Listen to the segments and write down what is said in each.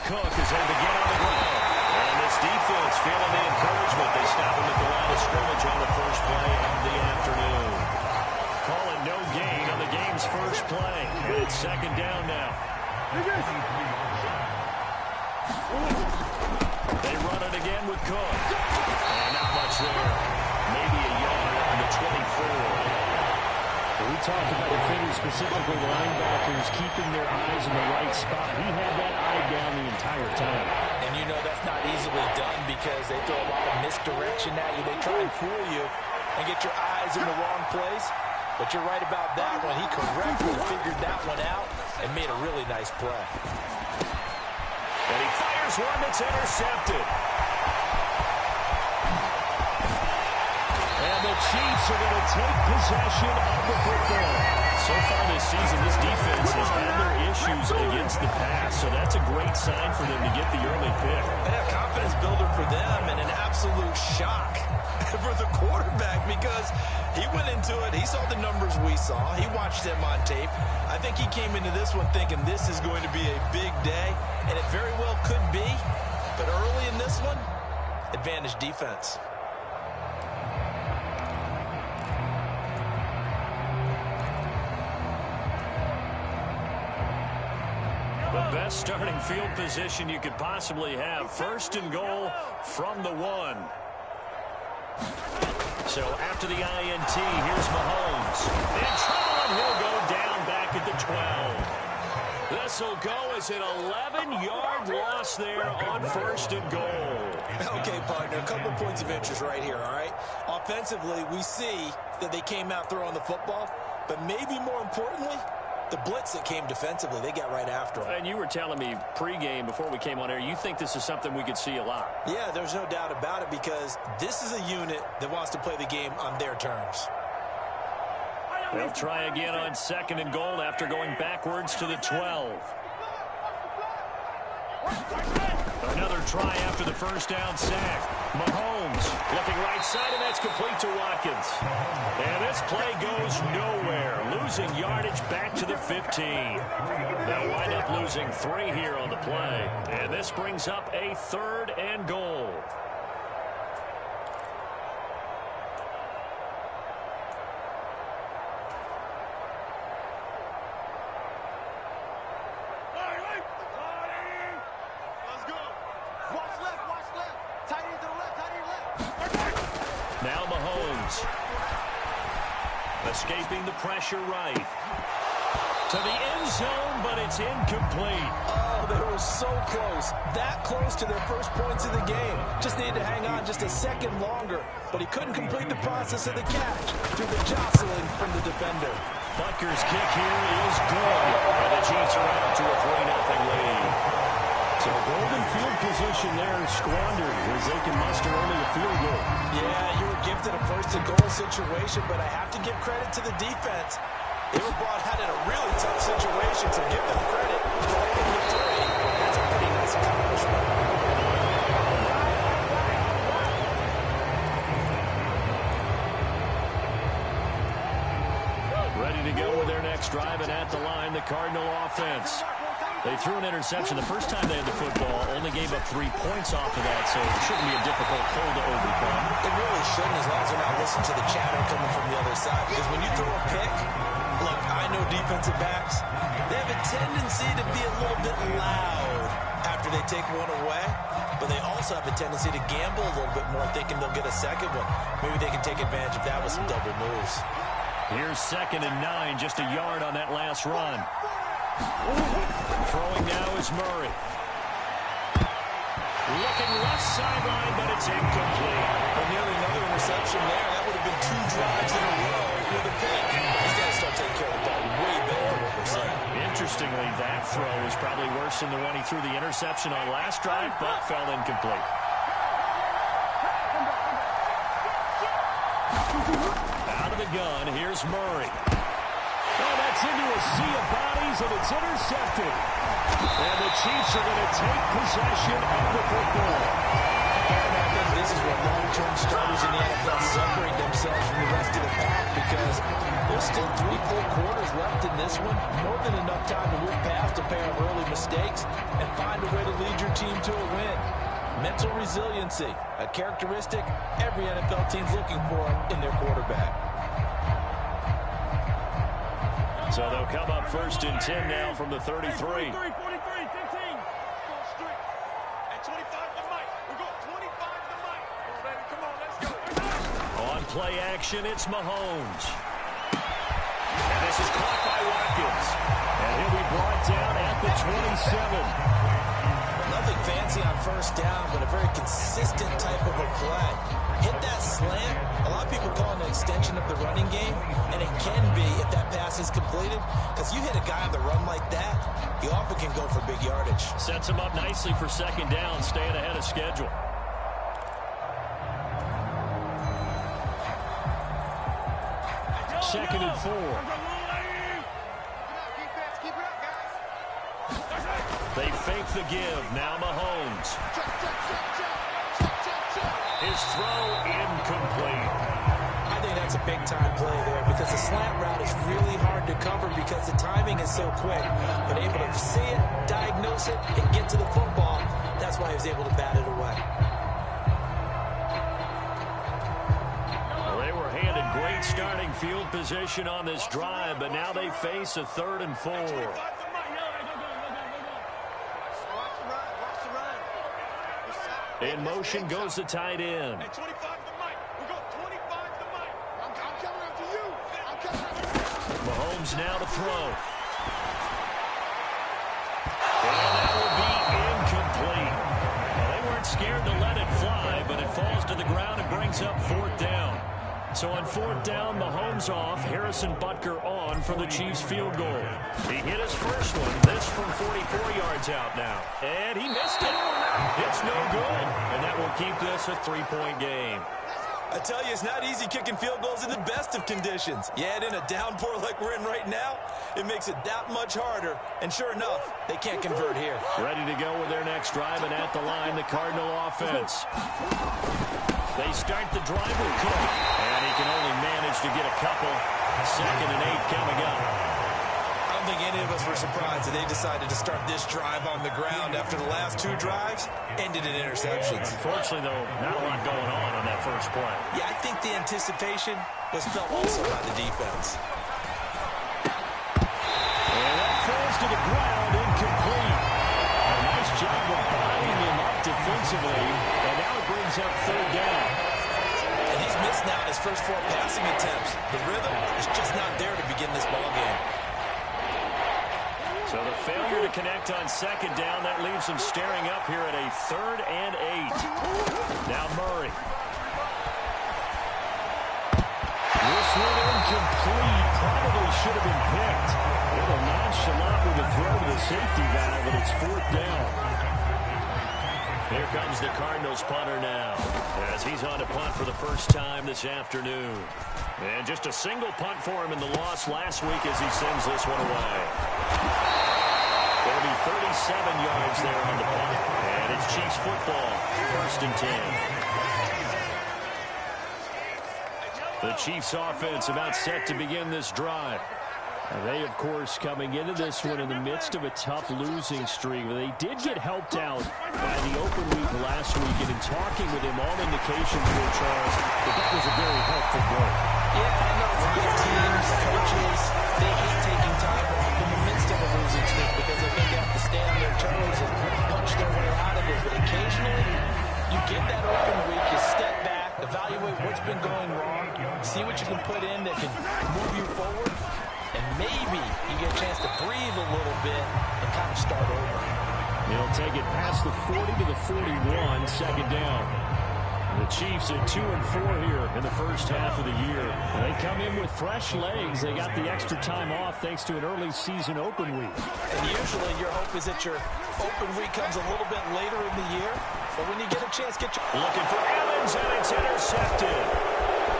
Cook as they begin on the ground. And this defense feeling the encouragement. They stop him at the line of scrimmage on the first play of the afternoon. Call it no gain on the game's first play. And it's second down now. They run it again with Cook. And not much there. Maybe a yard on the 24. We talked about defenders, specifically linebackers, keeping their eyes in the right spot. He had that eye down the entire time. And you know that's not easily done because they throw a lot of misdirection at you. They try and fool you and get your eyes in the wrong place. But you're right about that one. He correctly figured that one out and made a really nice play. And he fires one that's intercepted. And the Chiefs are going to take possession of the football. So far this season, this defense has had their issues against the pass, so that's a great sign for them to get the early pick. And a confidence builder for them and an absolute shock for the quarterback because he went into it. He saw the numbers we saw. He watched them on tape. I think he came into this one thinking this is going to be a big day, and it very well could be. But early in this one, advantage defense. The best starting field position you could possibly have. First and goal from the 1. So after the INT, here's Mahomes. In trouble, and he'll go down back at the 12. This will go as an 11-yard loss there on first and goal. Okay, partner, a couple points of interest right here, all right? Offensively, we see that they came out throwing the football, but maybe more importantly, the blitz that came defensively, they got right after him. And you were telling me pregame before we came on air, you think this is something we could see a lot. Yeah, there's no doubt about it because this is a unit that wants to play the game on their terms. They'll try again on second and goal after going backwards to the 12. Another try after the first down sack. Mahomes looking right side, and that's complete to Watkins. And this play goes nowhere. Losing yardage back to the 15. They'll wind up losing 3 here on the play. And this brings up a third and goal. Now Mahomes. Escaping the pressure right. To the end zone, but it's incomplete. Oh, they were so close. That close to their first points of the game. Just needed to hang on just a second longer. But he couldn't complete the process of the catch through the jostling from the defender. Butker's kick here is good. And the Chiefs are out to a 3-0 lead. So golden field position there is squandered as they can muster only a field goal. Yeah, you were gifted a first-and-goal situation, but I have to give credit to the defense. They were brought out in a really tough situation, so give them credit for holding the 3. That's a pretty nice accomplishment. Ready to go with their next drive, and at the line, the Cardinal offense. They threw an interception the first time they had the football, only gave up 3 points off of that, so it shouldn't be a difficult hole to overcome. It really shouldn't, as long as they're not listening to the chatter coming from the other side, because when you throw a pick, look, I know defensive backs, they have a tendency to be a little bit loud after they take one away, but they also have a tendency to gamble a little bit more, thinking they'll get a second one. Maybe they can take advantage of that with some double moves. Here's 2nd and 9, just a yard on that last run. Throwing now is Murray. Looking left sideline, but it's incomplete. But nearly another interception there. That would have been 2 drives in a row with a pick. He's got to start taking care of the ball way better than what we're saying. Interestingly, that throw is probably worse than the one he threw the interception on last drive, but fell incomplete. Out of the gun, here's Murray. Oh, that's into a sea of bodies, and it's intercepted. And the Chiefs are going to take possession of the football. And I think this is where long-term starters in the NFL separate themselves from the rest of the pack because there's still 3 full quarters left in this this one, more than enough time to move past a pair of early mistakes and find a way to lead your team to a win. Mental resiliency, a characteristic every NFL team's looking for in their quarterback. So they'll come up 1st and 10 now from the 33. 43, 15. Go straight. And 25 to Mike. We go 25 to Mike. Come on, let's go. On play action, it's Mahomes. And this is caught by Watkins. And he'll be brought down at the 27. Nothing fancy on 1st down, but a very consistent type of a play. Hit that slant. A lot of people call it an extension of the running game, and it can be if that pass is completed, because you hit a guy on the run like that, he often can go for big yardage. Sets him up nicely for 2nd down, staying ahead of schedule. Second and 4. They fake the give. Now Mahomes. His throw incomplete. I think that's a big-time play there because the slant route is really hard to cover because the timing is so quick. But able to see it, diagnose it, and get to the football, that's why he was able to bat it away. Well, they were handed great starting field position on this drive, but now they face a 3rd and 4. In motion goes the tight end. Hey, 25 to Mike. We go 25 to Mike. I'm coming up to you. I'm coming up to you. Mahomes now to throw. And that will be incomplete. Well, they weren't scared to let it fly, but it falls to the ground and brings up 4th down. So on 4th down, Mahomes off, Harrison Butker on for the Chiefs field goal. He hit his first one, this from 44 yards out now. And he missed it. It's no good. And that will keep this a 3-point game. I tell you, it's not easy kicking field goals in the best of conditions. You add in a downpour like we're in right now, it makes it that much harder. And sure enough, they can't convert here. Ready to go with their next drive, and at the line, the Cardinal offense. They start the drive with Cook, and he can only manage to get a couple. 2nd and 8 coming up. I don't think any of us were surprised that they decided to start this drive on the ground after the last 2 drives ended in interceptions. Unfortunately, though, not a lot going on that first play. Yeah, I think the anticipation was felt also by the defense. And that falls to the ground, incomplete. A nice job of binding him up defensively, and now it brings up 3rd down. And he's missed now his first 4 passing attempts. The rhythm is just not there to begin this ball game. So the failure to connect on 2nd down, that leaves him staring up here at a 3rd and 8. Now Murray. This one incomplete. Probably should have been picked. A little nonchalant with a throw to the safety valve, but it's 4th down. Here comes the Cardinals punter now, as he's on to punt for the first time this afternoon. And just a single punt for him in the loss last week as he sends this one away. There'll be 37 yards there on the punt. And it's Chiefs football, 1st and 10. The Chiefs offense about set to begin this drive. They, of course, coming into this one in the midst of a tough losing streak. They did get helped out by the open week last week, and in talking with him, all indications were, Charles, that was a very helpful blow. Yeah, I know a lot of teams, coaches, they hate taking time in the midst of a losing streak because they think they have to stay on their toes and punch their way out of it. But occasionally, you get that open week, you step back, evaluate what's been going wrong, see what you can put in that can move you forward. And maybe you get a chance to breathe a little bit and kind of start over. He'll take it past the 40 to the 41, 2nd down. The Chiefs at 2-4 here in the first half of the year. They come in with fresh legs. They got the extra time off thanks to an early season open week. And usually your hope is that your open week comes a little bit later in the year. But when you get a chance, get your... Looking for Evans, and it's intercepted.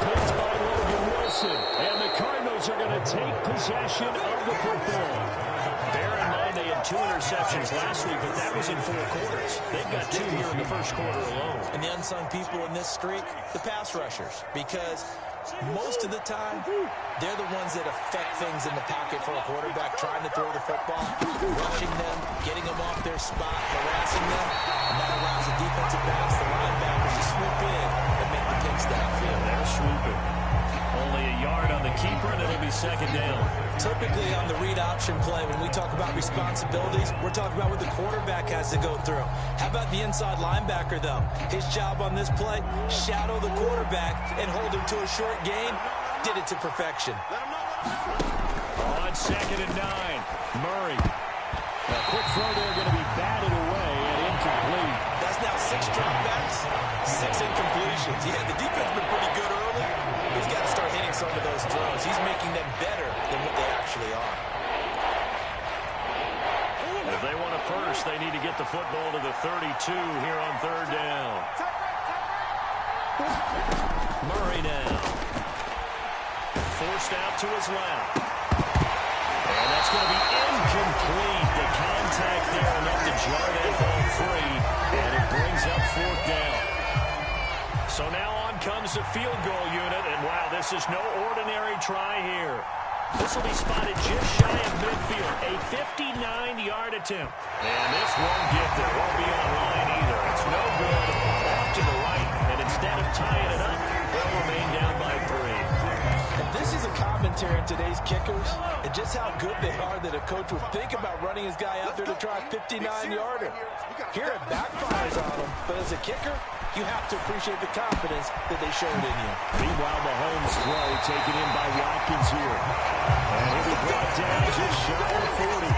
Picked by Logan Wilson. And the Cardinals are going to take possession of the football. Bear in mind they had 2 interceptions last week, but that was in 4 quarters. They've got 2 here in the first quarter alone. And the unsung people in this streak, the pass rushers. Because most of the time, they're the ones that affect things in the pocket for a quarterback, trying to throw the football, rushing them, getting them off their spot, harassing them, and that allows the defensive backs, the linebackers, to swoop in and make the picks downfield. They're swooping. Only a yard on the keeper, and it'll be second down. Typically on the read option play, when we talk about responsibilities, we're talking about what the quarterback has to go through. How about the inside linebacker, though? His job on this play, shadow the quarterback and hold him to a short gain. Did it to perfection. On second and 9, Murray. A quick throw there, going to be batted away and incomplete. That's now 6 dropbacks, 6 incompletions. Yeah, the defense has been pretty good early. He's got to start hitting some of those throws. He's making them better than what they actually are. If they want a first, they need to get the football to the 32 here on third down. Murray now. Forced out to his left. And that's going to be incomplete. The contact there enough to jar that ball free. And it brings up fourth down. So now on comes the field goal unit. And wow, this is no ordinary try here. This will be spotted just shy of midfield. A 59-yard attempt. And this won't get there. Won't be on line either. It's no good. Off to the right. And instead of tying it up, they'll remain down by 3. And this is a commentary on today's kickers and just how good they are that a coach would think about running his guy out there to try a 59-yarder. Here it backfires on him, but as a kicker, you have to appreciate the confidence that they showed in you. Meanwhile, Mahomes' throw taken in by Watkins here. And he'll be brought down just shy of 40.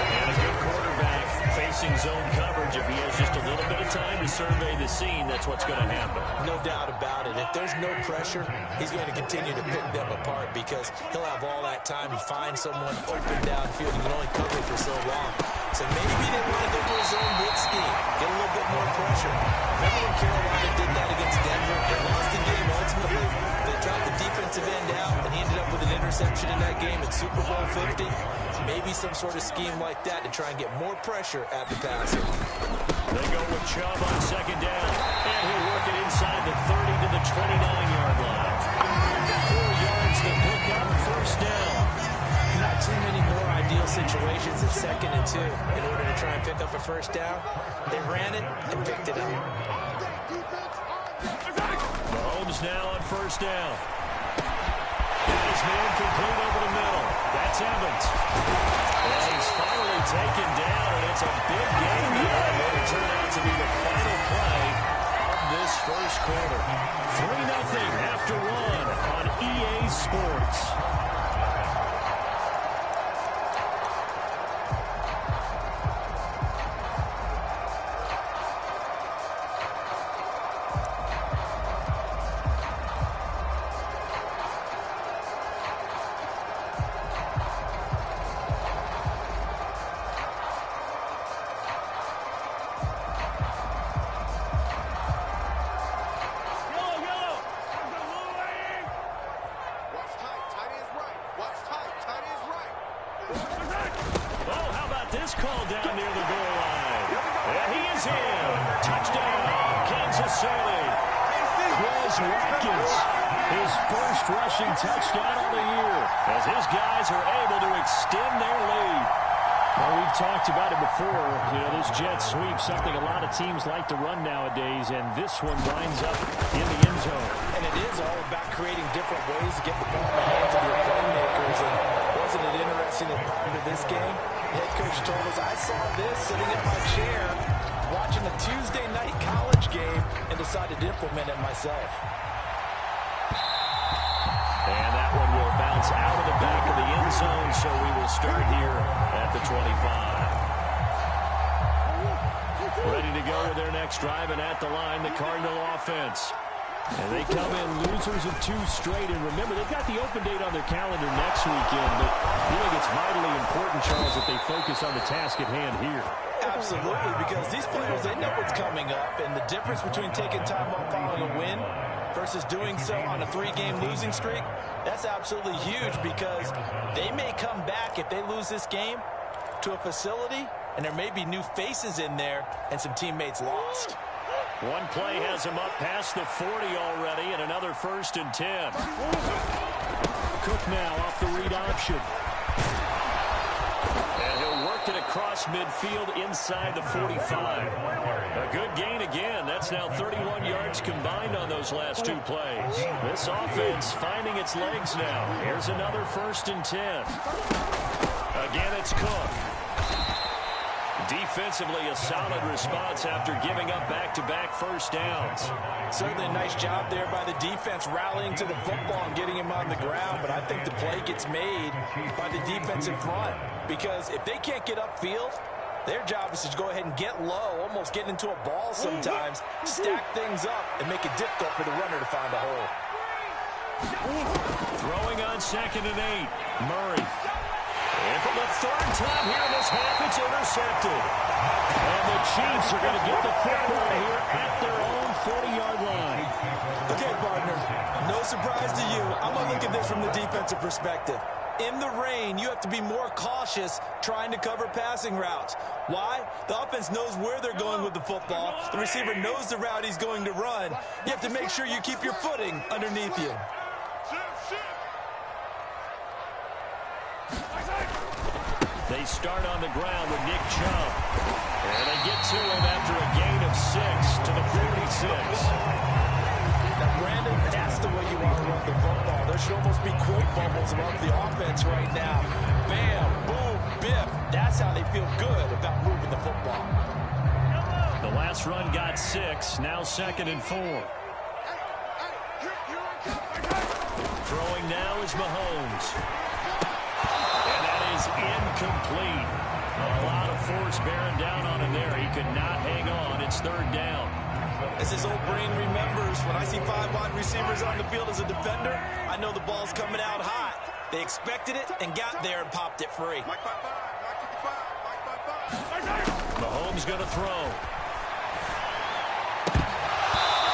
And a good quarterback facing zone coverage. If he has just a little bit of time to survey the scene, that's what's going to happen. No doubt about it. If there's no pressure, he's going to continue to pick them apart because he'll have all that time to find someone open downfield. He can only cover for so long. So maybe they want to go to a zone blitz scheme, get a little bit more pressure. Remember when Carolina did that against Denver? They lost the game ultimately. They dropped the defensive end out, and he ended up with an interception in that game in Super Bowl 50. Maybe some sort of scheme like that to try and get more pressure at the passer. They go with Chubb on second down, and he'll work it inside the 30 to the 29-yard line. 4 yards to pick up, first down. Not too many more ideal situations at 2nd and 2 in order to try and pick up a first down. They ran it and picked it up. Mahomes now on first down. His man complete over the middle. That's Evans. And he's finally taken down, and it's a big game here. And it'll turn out to be the final play of this first quarter. 3-0 after 1 on EA Sports. Watkins, his first rushing touchdown of the year, as his guys are able to extend their lead. Well, we've talked about it before. You know, this jet sweep, something a lot of teams like to run nowadays, and this one winds up in the end zone. And it is all about creating different ways to get the ball in the hands of your playmakers. And wasn't it interesting that prior to this game, the head coach told us, I saw this sitting in my chair watching a Tuesday night college game and decided to implement it myself. And that one will bounce out of the back of the end zone, so we will start here at the 25. Ready to go with their next drive, and at the line, the Cardinal offense. And they come in losers of 2 straight. And remember, they've got the open date on their calendar next weekend, but I think it's vitally important, Charles, that they focus on the task at hand here. Absolutely, because these players, they know what's coming up, and the difference between taking time off following a win versus doing so on a 3-game losing streak, that's absolutely huge because they may come back if they lose this game to a facility, and there may be new faces in there and some teammates lost. One play has him up past the 40 already, and another 1st and 10. Cook now off the read option. And he'll work it across midfield inside the 45. A good gain again. That's now 31 yards combined on those last 2 plays. This offense finding its legs now. Here's another 1st and 10. Again, it's Cook. Defensively, a solid response after giving up back-to-back 1st downs. Certainly a nice job there by the defense rallying to the football and getting him on the ground, but I think the play gets made by the defense in front, because if they can't get upfield, their job is to go ahead and get low, almost get into a ball sometimes, stack things up, and make it difficult for the runner to find a hole. Throwing on 2nd and 8. Murray. And for the 3rd time here in this half, it's intercepted. And the Chiefs are going to get the football here at their own 40-yard line. Okay, partner, no surprise to you. I'm going to look at this from the defensive perspective. In the rain, you have to be more cautious trying to cover passing routes. Why? The offense knows where they're going with the football. The receiver knows the route he's going to run. You have to make sure you keep your footing underneath you. They start on the ground with Nick Chubb. And they get to him after a gain of 6 to the 46. Now, Brandon, that's the way you want to run the football. There should almost be quote bubbles above the offense right now. Bam, boom, biff. That's how they feel good about moving the football. The last run got 6. Now 2nd and 4. Throwing now is Mahomes. And that is incomplete. A lot of force bearing down on him there. He could not hang on. It's 3rd down. As his old brain remembers, when I see 5 wide receivers on the field as a defender, I know the ball's coming out hot. They expected it and got there and popped it free. Mahomes going to throw.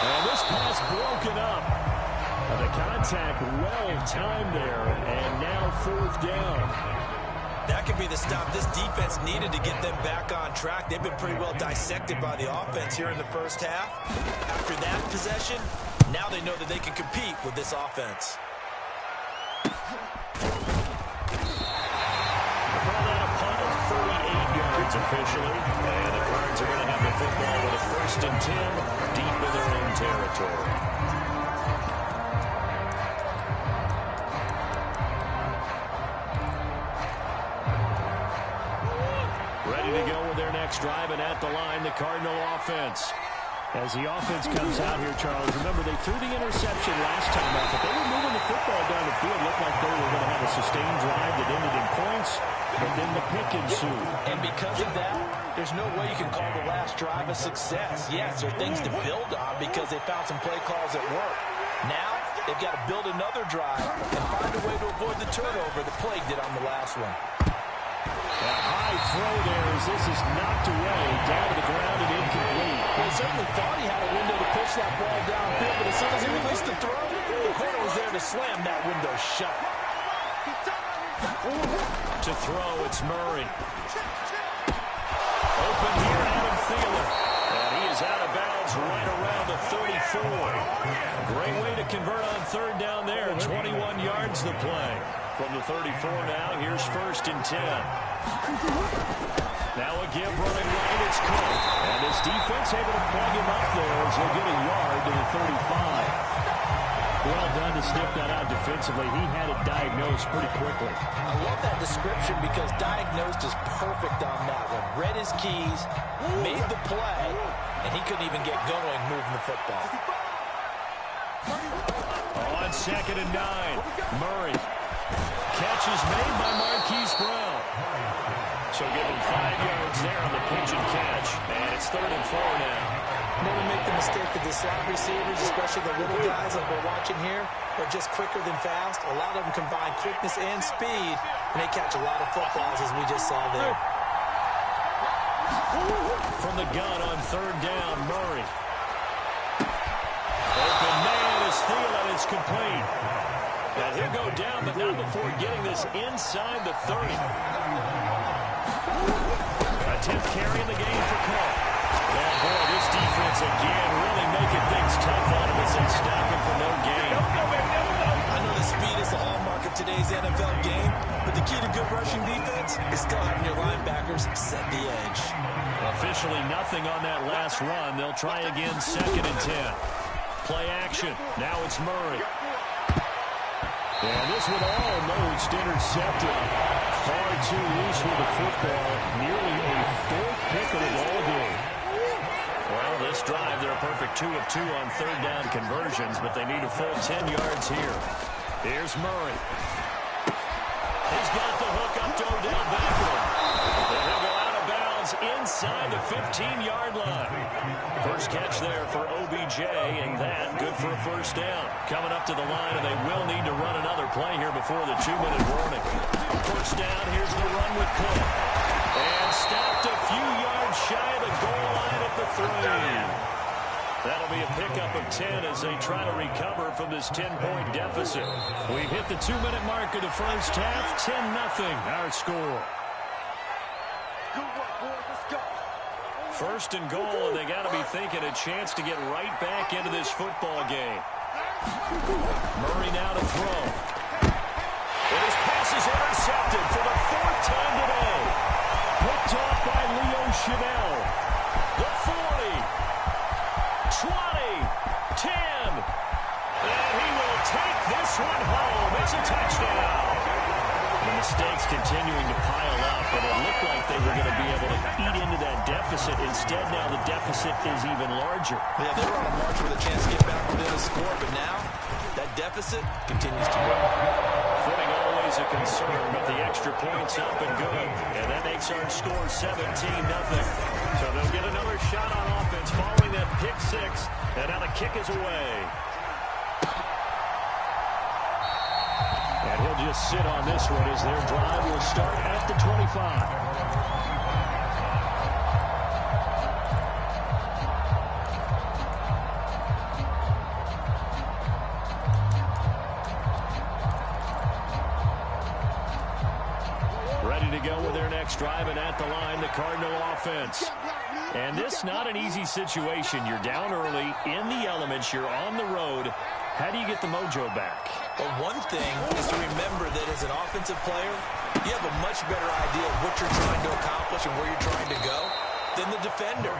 And this pass broken up. The contact well-timed there, and now 4th down. That could be the stop this defense needed to get them back on track. They've been pretty well dissected by the offense here in the 1st half. After that possession, now they know that they can compete with this offense. Call that a punt of 38 yards officially. And the Cards are going to have the football with a 1st and 10 deep in their own territory. Ready to go with their next drive, and at the line, the Cardinal offense. As the offense comes out here, Charles, remember they threw the interception last time out, but they were moving the football down the field. Looked like they were going to have a sustained drive that ended in points, but then the pick ensued. And because of that, there's no way you can call the last drive a success. Yes, there are things to build on because they found some play calls that work. Now, they've got to build another drive and find a way to avoid the turnover the plague did on the last one. A high throw there as this is knocked away, down to the ground and incomplete. He certainly thought he had a window to push that ball downfield, but as soon as he released the throw, the corner was there to slam that window shut. To throw, it's Murray. Open here, Adam Thielen. And he is out of bounds right around the 34. Great way to convert on 3rd down there. 21 yards the play. From the 34 now, here's 1st and 10. Now a give running right, it's Cook. And this defense able to plug him up there as he'll get a yard to the 35. Well done to sniff that out defensively. He had it diagnosed pretty quickly. I love that description because diagnosed is perfect on that one. Read his keys, made the play, and he couldn't even get going moving the football. On 2nd and 9, Murray. Catch is made by Marquise Brown. So give him 5 yards there on the pitch and catch. And it's 3rd and 4 now. Never make the mistake that the slot receivers, especially the little guys like we're watching here, are just quicker than fast. A lot of them combine quickness and speed, and they catch a lot of footballs, as we just saw there. From the gun on 3rd down, Murray. Open man is Thielen. It's complete. And he'll go down, but not before getting this inside the 30. A 10th carry in the game for Cook. And boy, this defense again today's NFL game, but the key to good rushing defense is still having your linebackers set the edge. Officially nothing on that last run. They'll try again, 2nd and 10. Play action. Now it's Murray. And this one almost intercepted. Far too loose with the football. Nearly a 4th pick of the ball game. Well, this drive, they're a perfect 2 of 2 on 3rd down conversions, but they need a full 10 yards here. Here's Murray. He's got the hook up to Odell Beckham. And he'll go out of bounds inside the 15-yard line. First catch there for OBJ, and that good for a 1st down. Coming up to the line, and they will need to run another play here before the 2-minute warning. 1st down, here's the run with Cook. And stopped a few yards shy of the goal line at the 3. That'll be a pickup of 10 as they try to recover from this 10-point deficit. We've hit the 2-minute mark of the first half. 10-0 our score. Good work, boys. Let's go. 1st and goal, and they got to be thinking a chance to get right back into this football game. Murray now to throw. And his pass is intercepted for the 4th time today. Picked off by Leo Chanel. The 40. 20, 10, and he will take this one home. It's a touchdown. The mistakes continuing to pile up, and it looked like they were going to be able to eat into that deficit. Instead, now the deficit is even larger. Yeah, they were on a march with a chance to get back within the score, but now that deficit continues to grow. Footing always a concern, but the extra point's up and good, and that makes our score 17-0. So they'll get another shot on offense following that pick 6, and now the kick is away. And he'll just sit on this one as their drive will start at the 25. Ready to go with their next drive, and at the line, the Cardinal offense. And this not an easy situation. You're down early, in the elements, you're on the road. How do you get the mojo back? Well, one thing is to remember that as an offensive player, you have a much better idea of what you're trying to accomplish and where you're trying to go than the defender.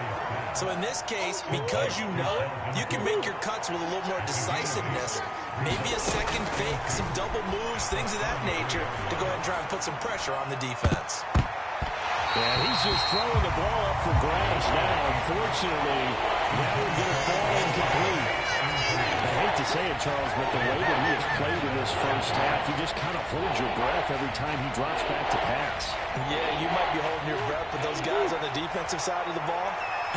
So in this case, because you know it, you can make your cuts with a little more decisiveness. Maybe a second fake, some double moves, things of that nature to go ahead and try and put some pressure on the defense. And he's just throwing the ball up for grabs now. Unfortunately, that would get a fall incomplete. I hate to say it, Charles, but the way that he has played in this first half, you just kind of hold your breath every time he drops back to pass. Yeah, you might be holding your breath, but those guys on the defensive side of the ball,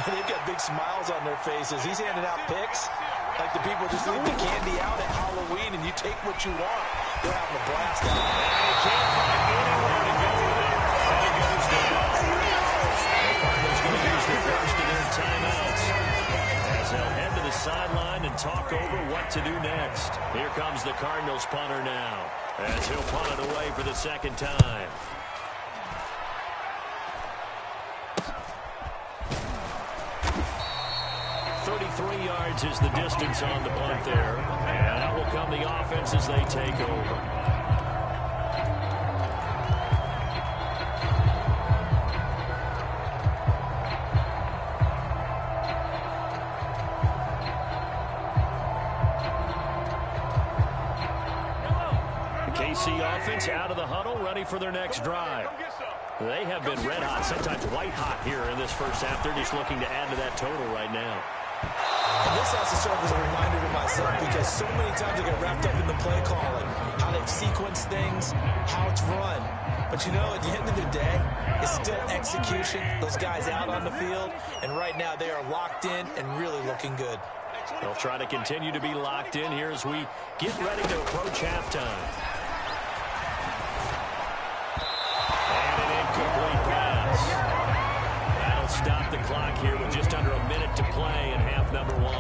they've got big smiles on their faces. He's handing out picks like the people just leave the candy out at Halloween and you take what you want. They're having a blast out there. You can't find anywhere to go with it. And it goes down. The Cardinals going to use the first of their timeouts as they'll head to the sideline and talk over what to do next. Here comes the Cardinals punter now as he'll punt it away for the 2nd time. Yards is the distance on the punt there. And out will come the offense as they take over. The KC offense out of the huddle, ready for their next drive. They have been red hot, sometimes white hot here in this first half. They're just looking to add to that total right now. And this has to serve as a reminder to myself because so many times I get wrapped up in the play calling, how they sequence things, how it's run. But you know, at the end of the day, it's still execution. Those guys out on the field, and right now they are locked in and really looking good. They'll try to continue to be locked in here as we get ready to approach halftime. And an incomplete pass. That'll stop the clock here with just under a minute to play in half number 1.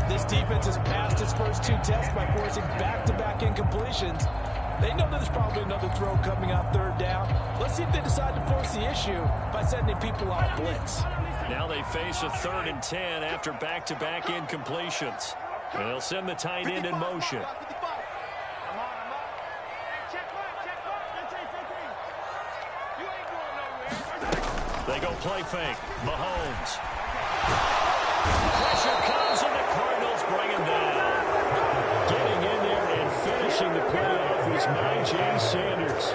This defense has passed its first 2 tests by forcing back-to-back incompletions. They know there's probably another throw coming on 3rd down. Let's see if they decide to force the issue by sending people on blitz. Now they face a 3rd and 10 after back-to-back incompletions. And they'll send the tight end in motion. They go play fake. Mahomes. Pressure comes, and the Cardinals bring him down. Getting in there and finishing the play off was Jay Sanders.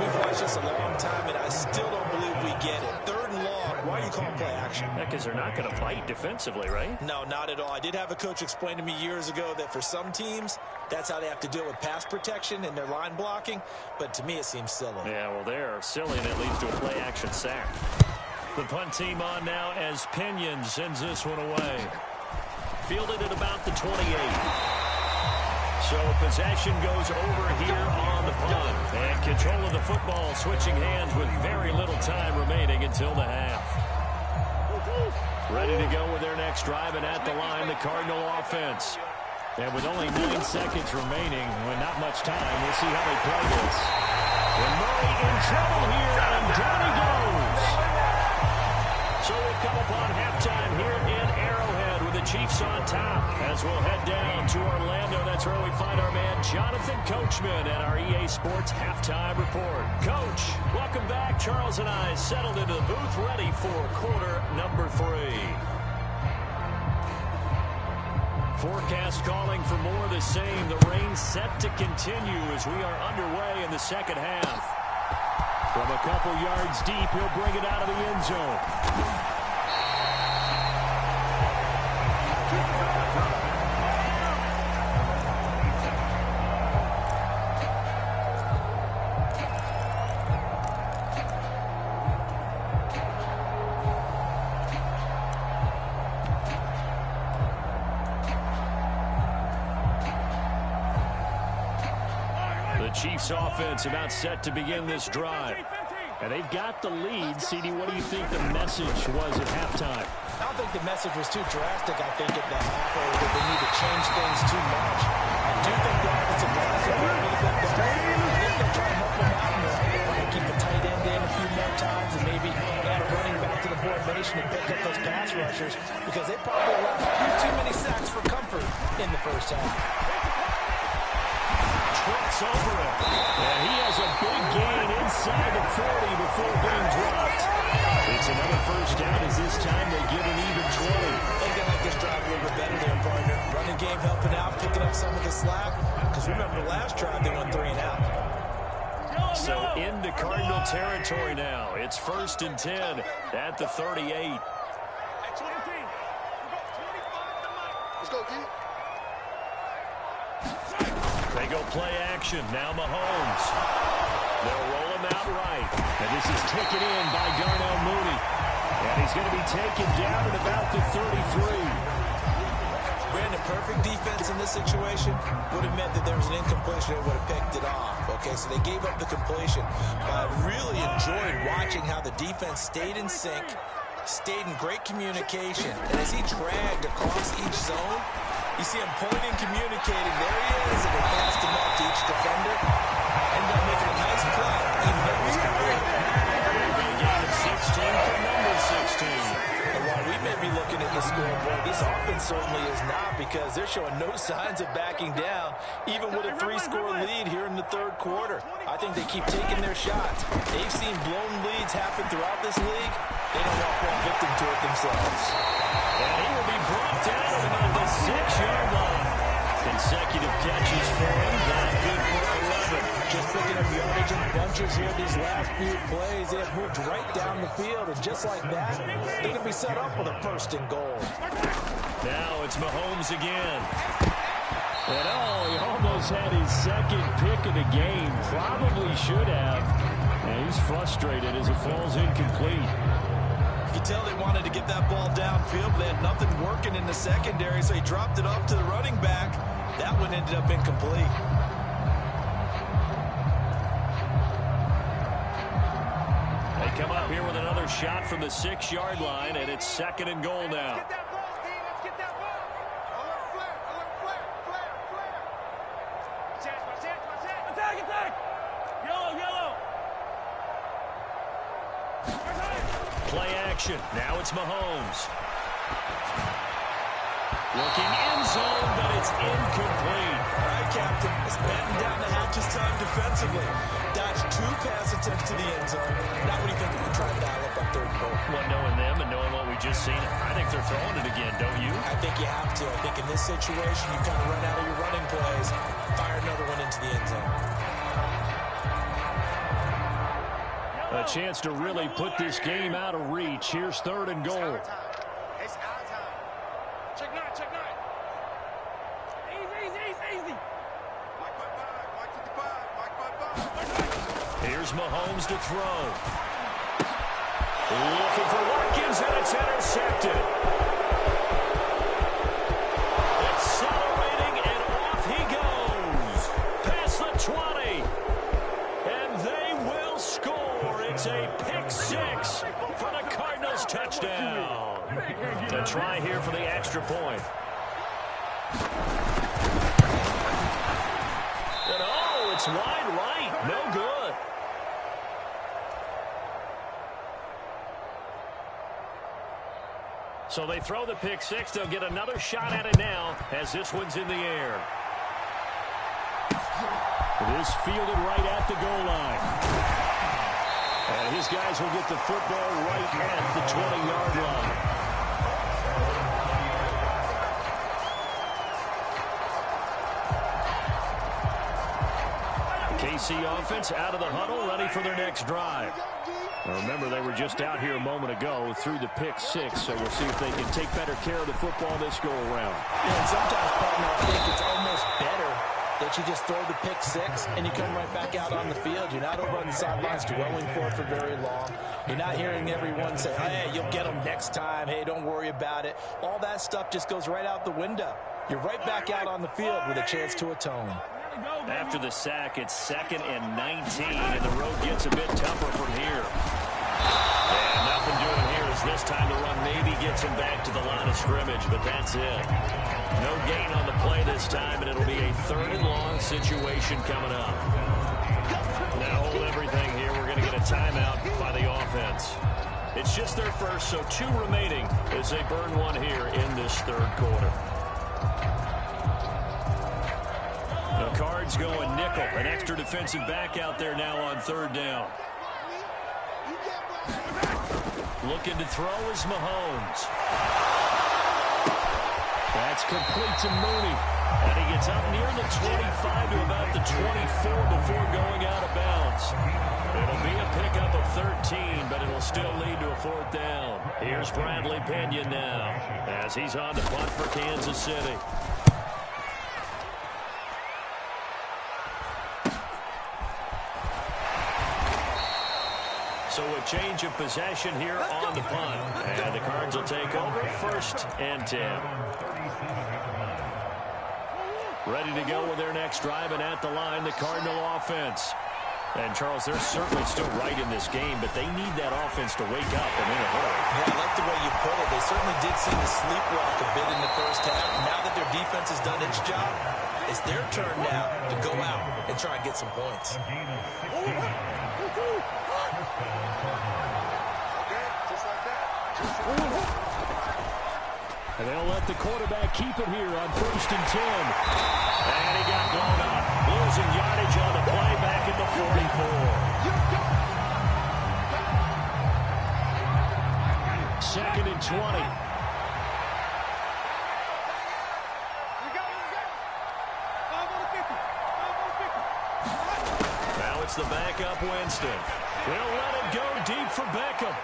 We've watched this a long time, and I still don't believe we get it. 3rd and long. Why are you calling play action? Because they're not going to bite defensively, right? No, not at all. I did have a coach explain to me years ago that for some teams, that's how they have to deal with pass protection and their line blocking. But to me, it seems silly. Yeah, well, they're silly, and it leads to a play-action sack. The punt team on now as Pinion sends this one away. Fielded at about the 28. So possession goes over here on the punt. And control of the football switching hands with very little time remaining until the half. Ready to go with their next drive, and at the line, the Cardinal offense. And with only 9 seconds remaining, with not much time, we'll see how they play this. And Murray in trouble here, and down he goes. So we've come upon halftime here in Arrowhead with the Chiefs on top. As we'll head down to Orlando, that's where we find our man Jonathan Coachman at our EA Sports Halftime Report. Coach, welcome back. Charles and I settled into the booth, ready for quarter number 3. Forecast calling for more of the same. The rain set to continue as we are underway in the second half. From a couple yards deep, he'll bring it out of the end zone. The Chiefs offense about set to begin this drive. And they've got the lead. CD, what do you think the message was at halftime? I don't think the message was too drastic, I think, at the half, or that they need to change things too much. I do think the offensive guys are a little bit better. I think they'll try to help them out more. Keep the tight end in a few more times and maybe add a running back to the formation and pick up those pass rushers, because they probably allowed a few too many sacks for comfort in the first half. Trips over it. And he has a big gain inside the 40 before being dropped. It's another first down as this time they get an even 20. I think they like this drive a little bit better there, partner. Running game helping out, picking up some of the slack. Because remember, the last drive they went 3 and out. So into Cardinal territory now. It's 1st and 10 at the 38. Let's go, D. They go play action. Now Mahomes. They'll roll him out right. And this is taken in by Darnell Mooney. And he's going to be taken down at about the 33. Brandon, perfect defense in this situation would have meant that there was an incompletion and would have picked it off. Okay, so they gave up the completion. But I really enjoyed watching how the defense stayed in sync, stayed in great communication. And as he dragged across each zone, you see him pointing, communicating. There he is, and they passed him up to each defender. Ended up making a nice play, even though it was complete. Big gain of 16 for number 16. And while we may be looking at the scoreboard, this offense certainly is not, because they're showing no signs of backing down, even with a 3-score lead here in the 3rd quarter. I think they keep taking their shots. They've seen blown leads happen throughout this league. They don't want to fall victim to it themselves. And he will be brought down at about the 6-yard line. Consecutive catches for him. Not good for 11. Just picking up yardage in bunches here these last few plays. They have moved right down the field, and just like that, they're going to be set up with a 1st and goal. Now it's Mahomes again. And he almost had his 2nd pick of the game. Probably should have. And he's frustrated as it falls incomplete. You can tell they wanted to get that ball downfield, but they had nothing working in the secondary, so he dropped it up to the running back. That one ended up incomplete. They come up here with another shot from the 6-yard line, and it's 2nd and goal now. Get that ball, Steve. Let's get that ball. Alert flare, alert flare, flare, flare. Attack. Attack. Yellow. Play action. Now it's Mahomes. Looking end zone, but it's It's incomplete. All right, Captain. Let's batten down the hatches time defensively. Dodge 2 pass attempts to the end zone. Now what do you think? We're trying to dial up on 3rd and goal. Well, knowing them and knowing what we just seen, I think they're throwing it again, don't you? I think you have to. I think in this situation, you kind of run out of your running plays, fire another one into the end zone. A chance to really put this game out of reach. Here's 3rd and goal. It's our time. Check 9, check 9. Easy. Mike by 5, Mike to the 5, Mike by 5. Here's Mahomes to throw. Looking for Watkins, and it's intercepted. Accelerating, and off he goes. Past the 20. And they will score. It's a pick 6 for the Cardinals touchdown. A try here for the extra point. And oh, it's wide right. No good. So they throw the pick 6. They'll get another shot at it now as this one's in the air. It is fielded right at the goal line. And his guys will get the football right at the 20-yard line. KC offense out of the huddle, ready for their next drive. Now remember, they were just out here a moment ago through the pick 6, so we'll see if they can take better care of the football this go-around. Yeah, and sometimes, partner, I think it's almost better that you just throw the pick 6 and you come right back out on the field. You're not over on the sidelines dwelling for it for very long. You're not hearing everyone say, hey, you'll get them next time. Hey, don't worry about it. All that stuff just goes right out the window. You're right back out on the field with a chance to atone. After the sack, it's 2nd and 19, and the road gets a bit tougher from here. And nothing doing here as this time the run maybe gets him back to the line of scrimmage, but that's it. No gain on the play this time, and it'll be a 3rd and long situation coming up. Now hold everything here. We're going to get a timeout by the offense. It's just their first, so 2 remaining as they burn one here in this 3rd quarter. The Cards going nickel. An extra defensive back out there now on 3rd down. Looking to throw is Mahomes. That's complete to Mooney. And he gets up near the 25 to about the 24 before going out of bounds. It'll be a pickup of 13, but it'll still lead to a 4th down. Here's Bradley Pinion now as he's on to punt for Kansas City. So a change of possession here on the punt. And the Cards will take over 1st and 10. Ready to go with their next drive, and at the line, the Cardinal offense. And, Charles, they're certainly still right in this game, but they need that offense to wake up and in a hurry. Yeah, I like the way you put it. They certainly did seem to sleepwalk a bit in the first half. Now that their defense has done its job, it's their turn now to go out and try and get some points. And they'll let the quarterback keep it here on 1st and 10. And he got blown up. Losing yardage on the play back at the 44. 2nd and 20. Now it's the backup Winston. They'll let it go deep for Beckham.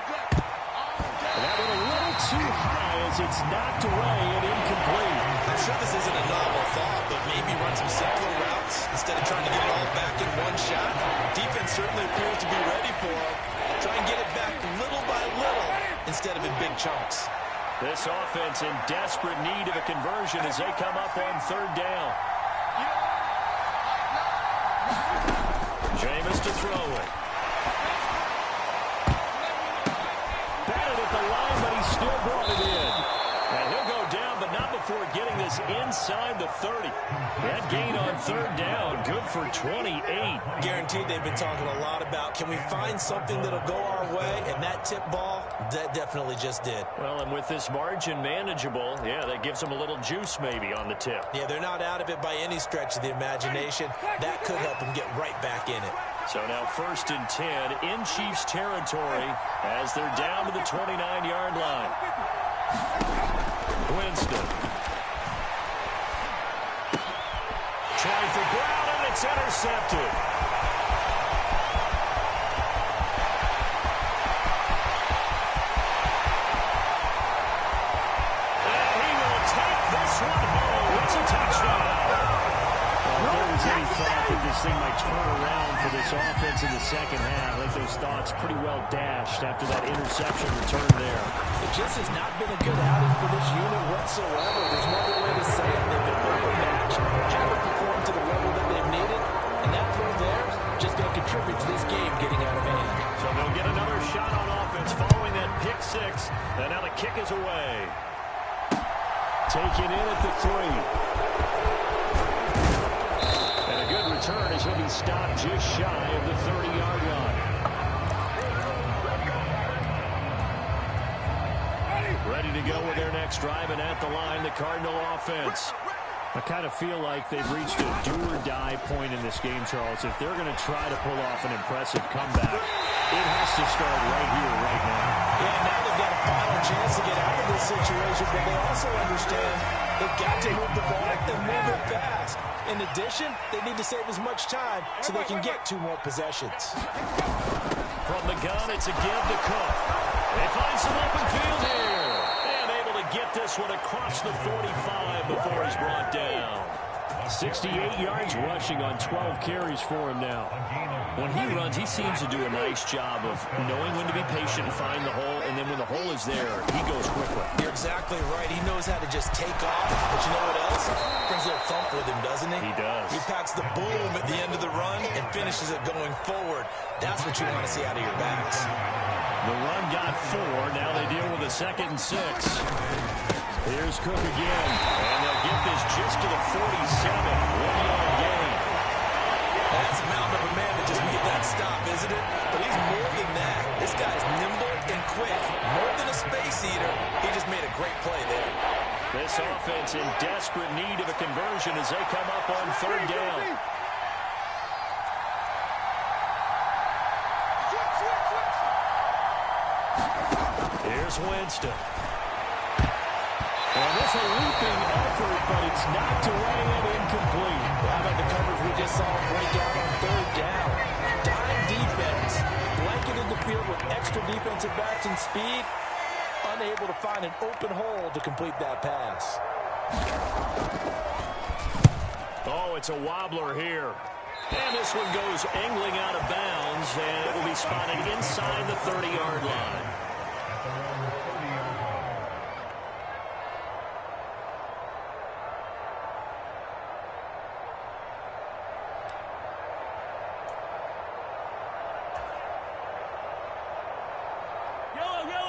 And that went a little too high as it's knocked away and incomplete. I'm sure this isn't a novel thought, but maybe run some simpler routes instead of trying to get it all back in one shot. Defense certainly appears to be ready for it. Try and get it back little by little instead of in big chunks. This offense in desperate need of a conversion as they come up on 3rd down. Jameis to throw it. Batted at the line, but he still brought it in. And he'll go down, but not before before getting this inside the 30. That gain on third down, good for 28. Guaranteed they've been talking a lot about, can we find something that'll go our way? And that tip ball, that definitely just did. Well, and with this margin manageable, yeah, that gives them a little juice maybe on the tip. Yeah, they're not out of it by any stretch of the imagination. That could help them get right back in it. So now 1st and 10 in Chiefs territory as they're down to the 29-yard line. Winston. Trying for Brown, and it's intercepted. And he will take this one home. It's a touchdown. Well, if there was any thought that this thing might turn around for this offense in the second half, I think those thoughts pretty well dashed after that interception return there. It just has not been a good outing for this unit whatsoever. There's no other way to say it. They've been overmatched, haven't performed to the level that they've needed, and that throw there just going to contribute to this game getting out of hand. So they'll get another shot on offense following that pick six, and now the kick is away. Taken in at the 3. Return as he'll be stopped just shy of the 30-yard line. Ready to go with their next drive, and at the line, the Cardinal offense. I kind of feel like they've reached a do-or-die point in this game, Charles. If they're going to try to pull off an impressive comeback, it has to start right here, right now. Yeah, now they've got a final chance to get out of this situation, but they also understand they've got to move the ball and move it fast. In addition, they need to save as much time so they can get 2 more possessions. From the gun, it's a give to Cook. They find some open field here. And able to get this one across the 45 before he's brought down. 68 yards rushing on 12 carries for him now. When he runs, he seems to do a nice job of knowing when to be patient and find the hole, and then when the hole is there, he goes quickly. You're exactly right. He knows how to just take off, but you know what else? Brings a little thump with him, doesn't he? He does. He packs the boom at the end of the run and finishes it going forward. That's what you want to see out of your backs. The run got 4. Now they deal with a 2nd and 6. Here's Cook again, and they'll get this just to the 47. 1-yard gain. That's a mountain of a man that just made that stop, isn't it? But he's more than that. This guy's nimble and quick. More than a space eater, he just made a great play there. This offense in desperate need of a conversion as they come up on 3rd down. Here's Winston. And this a leaping effort, but it's knocked away and incomplete. How about the coverage we just saw break out on 3rd down? Dime defense, blanketed the field with extra defensive backs and speed, unable to find an open hole to complete that pass. Oh, it's a wobbler here. And this one goes angling out of bounds, and it will be spotted inside the 30-yard line.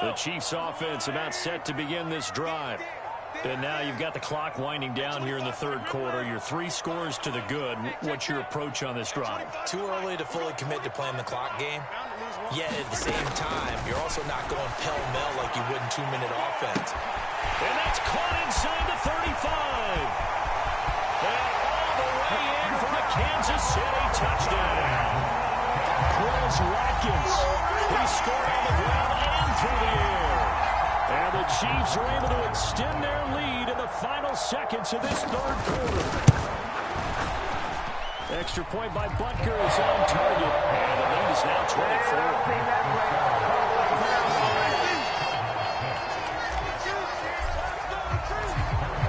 The Chiefs offense about set to begin this drive. And now you've got the clock winding down here in the 3rd quarter. Your 3 scores to the good. What's your approach on this drive? Too early to fully commit to playing the clock game. Yet at the same time, you're also not going pell-mell like you would in 2-minute offense. And that's caught inside the 35. And all the way in for a Kansas City touchdown. Quez Watkins. He scored on the ground and through the air. And the Chiefs are able to extend their lead in the final seconds of this 3rd quarter. Extra point by Butker is on target. And the lead is now 24.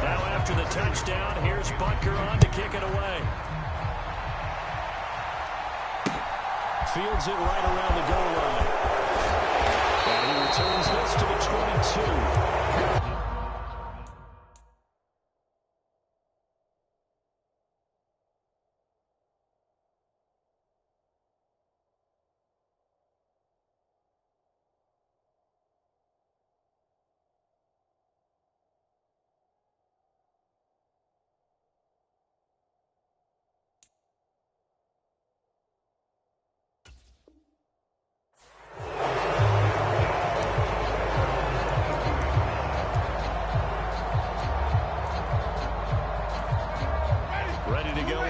Now after the touchdown, here's Butker on to kick it away. Fields it right around the goal line. And he returns this to the 22.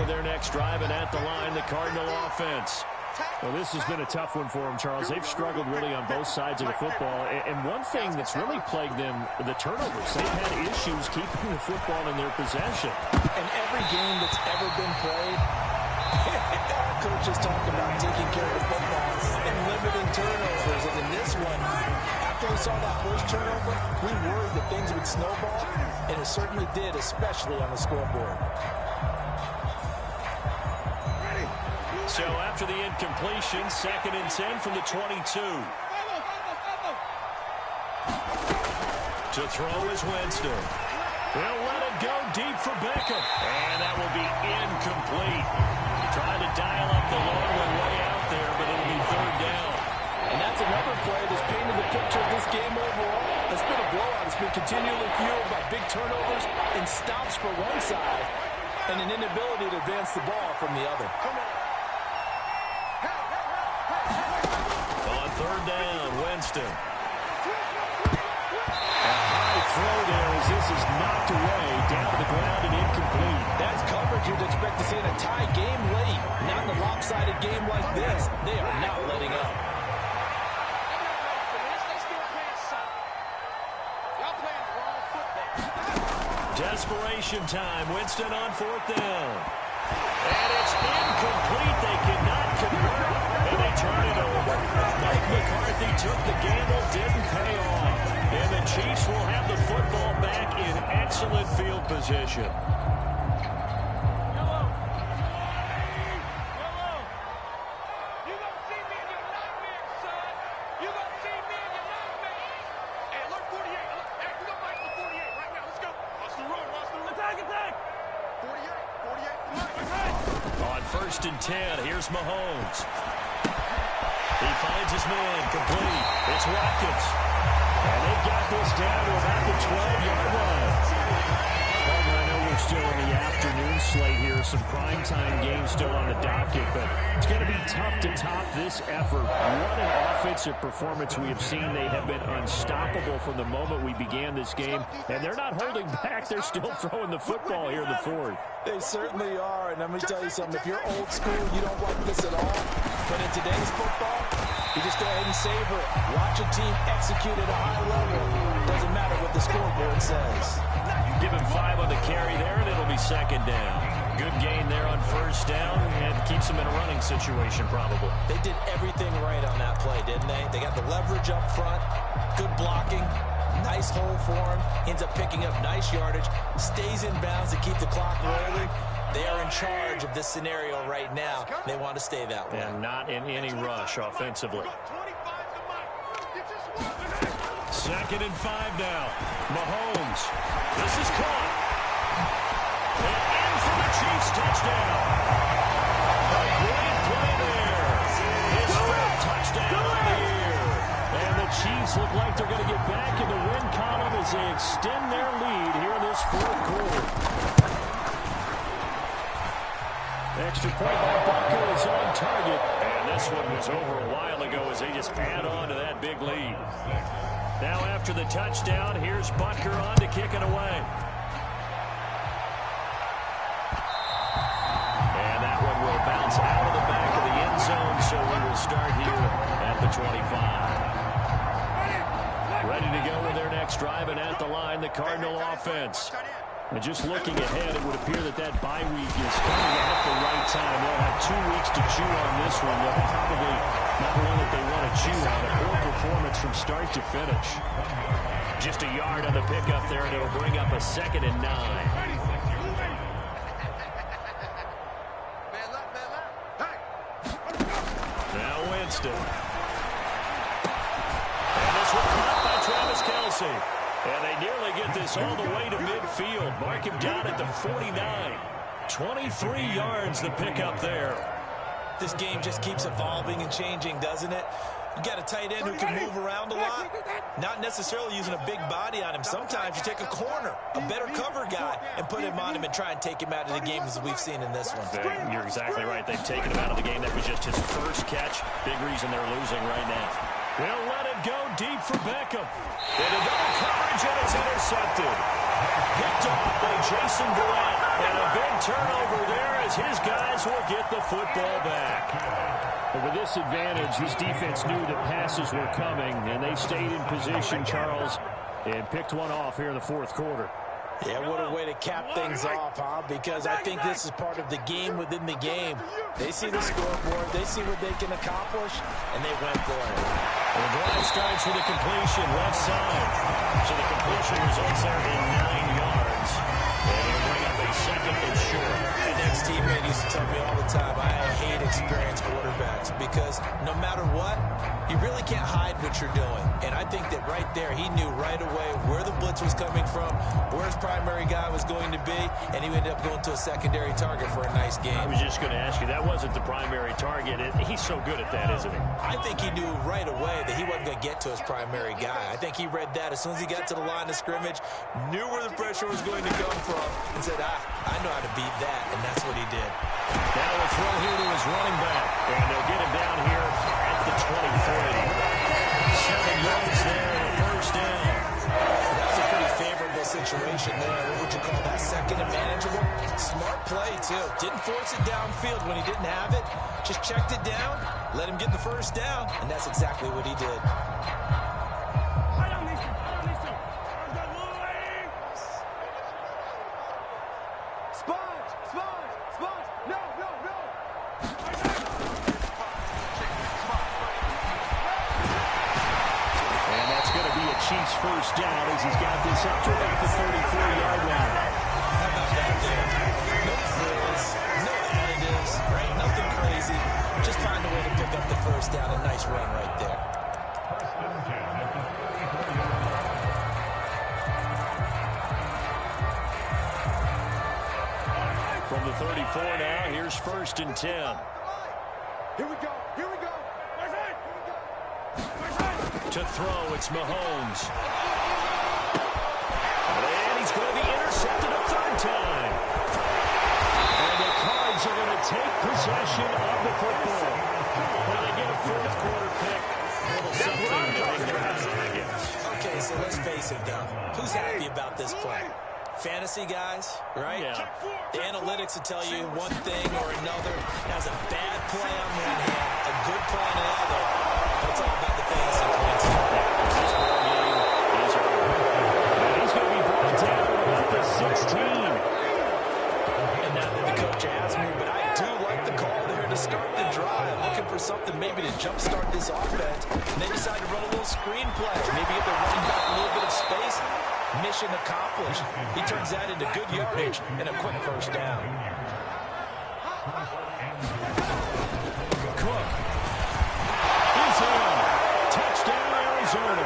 with their next drive, and at the line, the Cardinal offense. Well, this has been a tough one for them, Charles. They've struggled really on both sides of the football. And one thing that's really plagued them, the turnovers. They've had issues keeping the football in their possession. In every game that's ever been played, coaches talk about taking care of the football and limiting turnovers. And in this one, after we saw that first turnover, we worried that things would snowball, and it certainly did, especially on the scoreboard. So after the incompletion, 2nd and 10 from the 22. To throw is Winston. They'll let it go deep for Beckham. And that will be incomplete. Trying to dial up the long one way out there, but it'll be 3rd down. And that's another play that's painted the picture of this game overall. It's been a blowout. It's been continually fueled by big turnovers and stops for one side and an inability to advance the ball from the other. On 3rd down, Winston. A high throw there as this is knocked away, down to the ground and incomplete. That's coverage you'd expect to see in a tie game late. Not in a lopsided game like this. They are not letting up. Desperation time. Winston on 4th down. And it's incomplete. They cannot convert, and they turn it over. Mike McCarthy took the gamble, didn't pay off. And the Chiefs will have the football back in excellent field position. On 1st and 10, here's Mahomes. He finds his man, complete. It's Watkins. And they've got this down to about the 12-yard line. Well, I know we're still in the afternoon slate here. Some primetime games still on the docket, but it's going to be tough to top this effort. What an offensive performance we have seen. They have been unstoppable from the moment we began this game, and they're not holding back. They're still throwing the football here in the 4th. They certainly are, and let me tell you something. If you're old school, you don't like this at all. But in today's football, you just go ahead and savor it. Watch a team execute at a high level. Doesn't matter what the scoreboard says. Give him 5 on the carry there, and it'll be 2nd down. Good gain there on 1st down, and keeps him in a running situation probably. They did everything right on that play, didn't they? They got the leverage up front, good blocking, nice hole for him, ends up picking up nice yardage, stays in bounds to keep the clock rolling. They are in charge of this scenario right now. They want to stay that way. And not in any rush offensively. 2nd and 5 now. Mahomes. This is caught. And in for the Chiefs touchdown. A great play there. His 4th touchdown of the year. And the Chiefs look like they're going to get back in the win column as they extend their lead here in this 4th quarter. Extra point by Bucker is on target. And this one was over a while ago as they just add on to that big lead. Now after the touchdown, here's Butker on to kick it away. And that one will bounce out of the back of the end zone, so we will start here at the 25. Ready to go with their next drive, and at the line, the Cardinal offense. And just looking ahead, it would appear that that bye week is coming at the right time. They'll have 2 weeks to chew on this one. They'll probably not one that they want to chew on. A poor performance from start to finish. Just a yard on the pickup there, and it'll bring up a 2nd and 9. Now Winston. And this one caught by Travis Kelce. And they nearly get this all the way to midfield. Mark him down at the 49. 23 yards the pickup there. This game just keeps evolving and changing, doesn't it? You got a tight end who can move around a lot. Not necessarily using a big body on him. Sometimes you take a corner, a better cover guy, and put him on him and try and take him out of the game as we've seen in this one. You're exactly right. They've taken him out of the game. That was just his first catch. Big reason they're losing right now. They'll let it go deep for Beckham. Into double coverage, and it's intercepted. Picked off by Jason Verrett. And a big turnover there as his guys will get the football back. And with this advantage, this defense knew that passes were coming, and they stayed in position, Charles, and picked one off here in the fourth quarter. Yeah, what a way to cap things off, huh? Because I think this is part of the game within the game. They see the scoreboard, they see what they can accomplish, and they went for it. And the drive starts with a completion left side. So the completion results there in 9 yards. And it'll bring up a second and short. My ex-teammate used to tell me all the time, I hate experienced quarterbacks because no matter what, you really can't hide what you're doing. And I think that right there, he knew right away where the blitz was coming from, where his primary guy was going to be, and he ended up going to a secondary target for a nice game. I was just going to ask you, that wasn't the primary target. He's so good at that, isn't he? I think he knew right away that he wasn't going to get to his primary guy. I think he read that as soon as he got to the line of scrimmage, knew where the pressure was going to come from, and said, I know how to beat that, and that's what he did. Now we'll throw here to his running back, and they'll get him down here at the 23. 7 yards there and a first down. That's a pretty favorable situation there. What would you call that? Second and manageable? Smart play, too. Didn't force it downfield when he didn't have it. Just checked it down, let him get the first down, and that's exactly what he did. Chiefs first down as he's got this up to about the 34-yard line. How about that there? No frills, no additives, right? Nothing crazy. Just find a way to pick up the first down. A nice run right there. From the 34 now, here's first and 10. Here we go. Here we go. To throw, it's Mahomes. And he's going to be intercepted a third time. And the Cards are going to take possession of the football. When they get a fourth quarter pick, a little something to make their house, I guess. Okay, so let's face it, though. Who's happy about this play? Fantasy guys, right? Yeah. The analytics will tell you one thing or another. Has a bad play on one hand, a good play on the other. But it's all about the fantasy points. This ball game is over. And he's going to be brought down at about the 16. And not that the coach asked me, but I do like the call there to start the drive. Looking for something maybe to jumpstart this offense. And they decide to run a little screen play. Maybe give the running back a little bit of space. Mission accomplished. He turns that into good yardage and a quick first down. Cook. He's in. Touchdown, Arizona.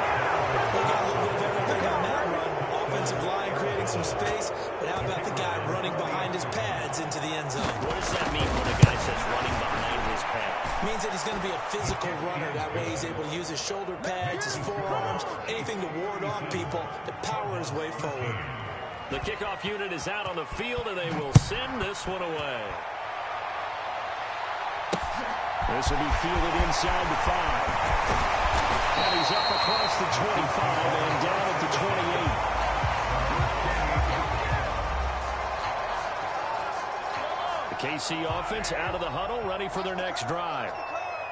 They got a little bit of everything on that run. Offensive line creating some space. But how about the guy running behind his pads into the end zone? What does that mean when a guy says running behind his pads? Means that he's going to be a physical runner. That way he's able to use his shoulder pads, his forearms, anything to ward off people to power his way forward. The kickoff unit is out on the field, and they will send this one away. This will be fielded inside the 5. And he's up across the 25 and down at the 28. KC offense out of the huddle, ready for their next drive.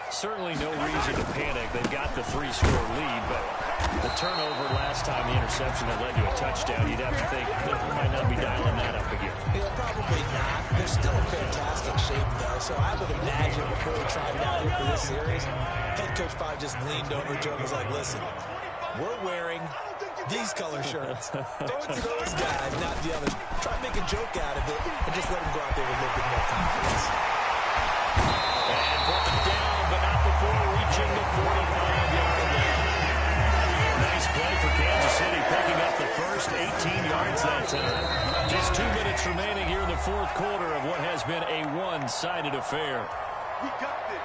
Certainly no reason to panic. They've got the 3-score lead, but the turnover last time, the interception that led to a touchdown, you'd have to think they might not be dialing that up again. Yeah, probably not. They're still in fantastic shape, though, so I would imagine before we tried it out here for this series, head coach probably just leaned over to him and was like, listen, we're wearing these color shirts. Throw it to those guys, not the others. Try to make a joke out of it and just let them go out there with a little bit more confidence. And brought down, but not before reaching the 45-yard line. Nice play for Kansas City, picking up the first 18 yards that time. Just 2 minutes remaining here in the fourth quarter of what has been a one-sided affair. We got this.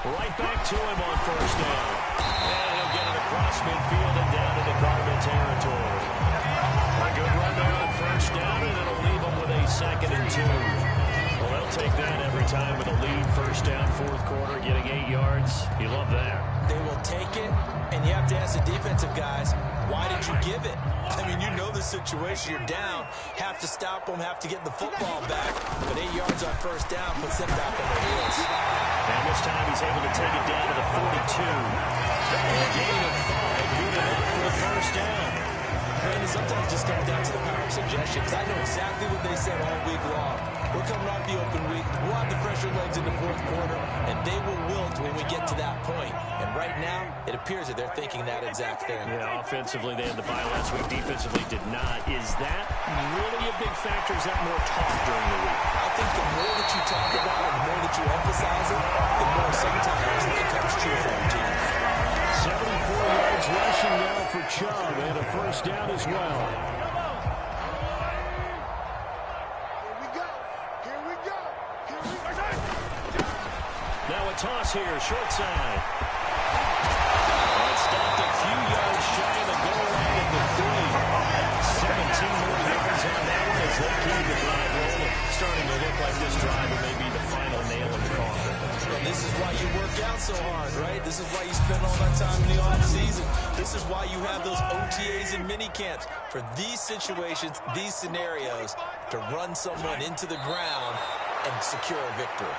Right back to him on first down. And he'll get it across midfield and down into Cardinal territory. time with a lead, first down, fourth quarter, getting 8 yards. You love that. They will take it, and you have to ask the defensive guys, why did you give it? I mean, you know the situation. You're down. Have to stop them, have to get the football back. But 8 yards on first down puts them back on their heels. And this time he's able to take it down to the 42. A gain of 5, good enough for the first down. Brandon, sometimes it just comes down to the power of suggestion, because I know exactly what they said all week long. We're coming off the open week. We'll have the fresher legs in the fourth quarter, and they will wilt when we get to that point. And right now, it appears that they're thinking that exact thing. Yeah, offensively, they had the bye last week. Defensively, did not. Is that really a big factor? Is that more talk during the week? I think the more that you talk about it, the more that you emphasize it, the more sometimes it becomes true for your team. 74 yards rushing now for Chubb, and a first down as well. Now a toss here, short side. It stopped a few yards shy of the goal line at the 3. 17 more yards on that one as they keep the drive rolling. Starting to look like this drive may be the final nail in the coffin. And this is why you work out so hard, right? This is why you spend all that time in the offseason. This is why you have those OTAs and mini camps for these situations, these scenarios, to run someone into the ground and secure a victory.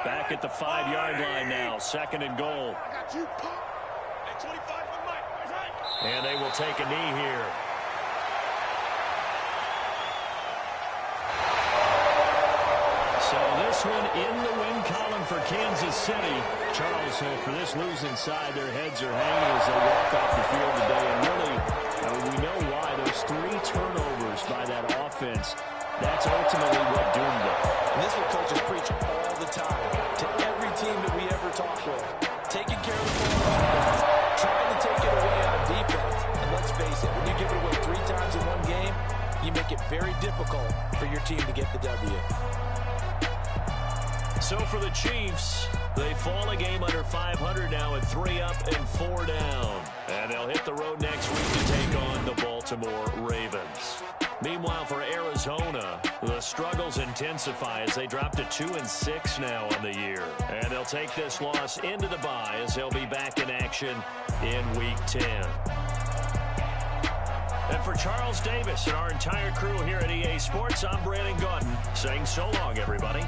Back at the 5-yard line now, second and goal. I got you, punk. At 25 for Mike. And they will take a knee here. So this one in the win column for Kansas City. Charles, for this losing side, their heads are hanging as they walk off the field today. And really, we know why. Those 3 turnovers by that offense, that's ultimately what doomed them. And this is what coaches preach all the time to every team that we ever talk with. Taking care of the ball, trying to take it away on defense. And let's face it, when you give it away 3 times in one game, you make it very difficult for your team to get the W. So for the Chiefs, they fall a game under 500 now at 3 up and 4 down. And they'll hit the road next week to take on the Baltimore Ravens. Meanwhile, for Arizona, the struggles intensify as they drop to 2-6 now on the year. And they'll take this loss into the bye as they'll be back in action in Week 10. And for Charles Davis and our entire crew here at EA Sports, I'm Brandon Gaudin saying so long, everybody.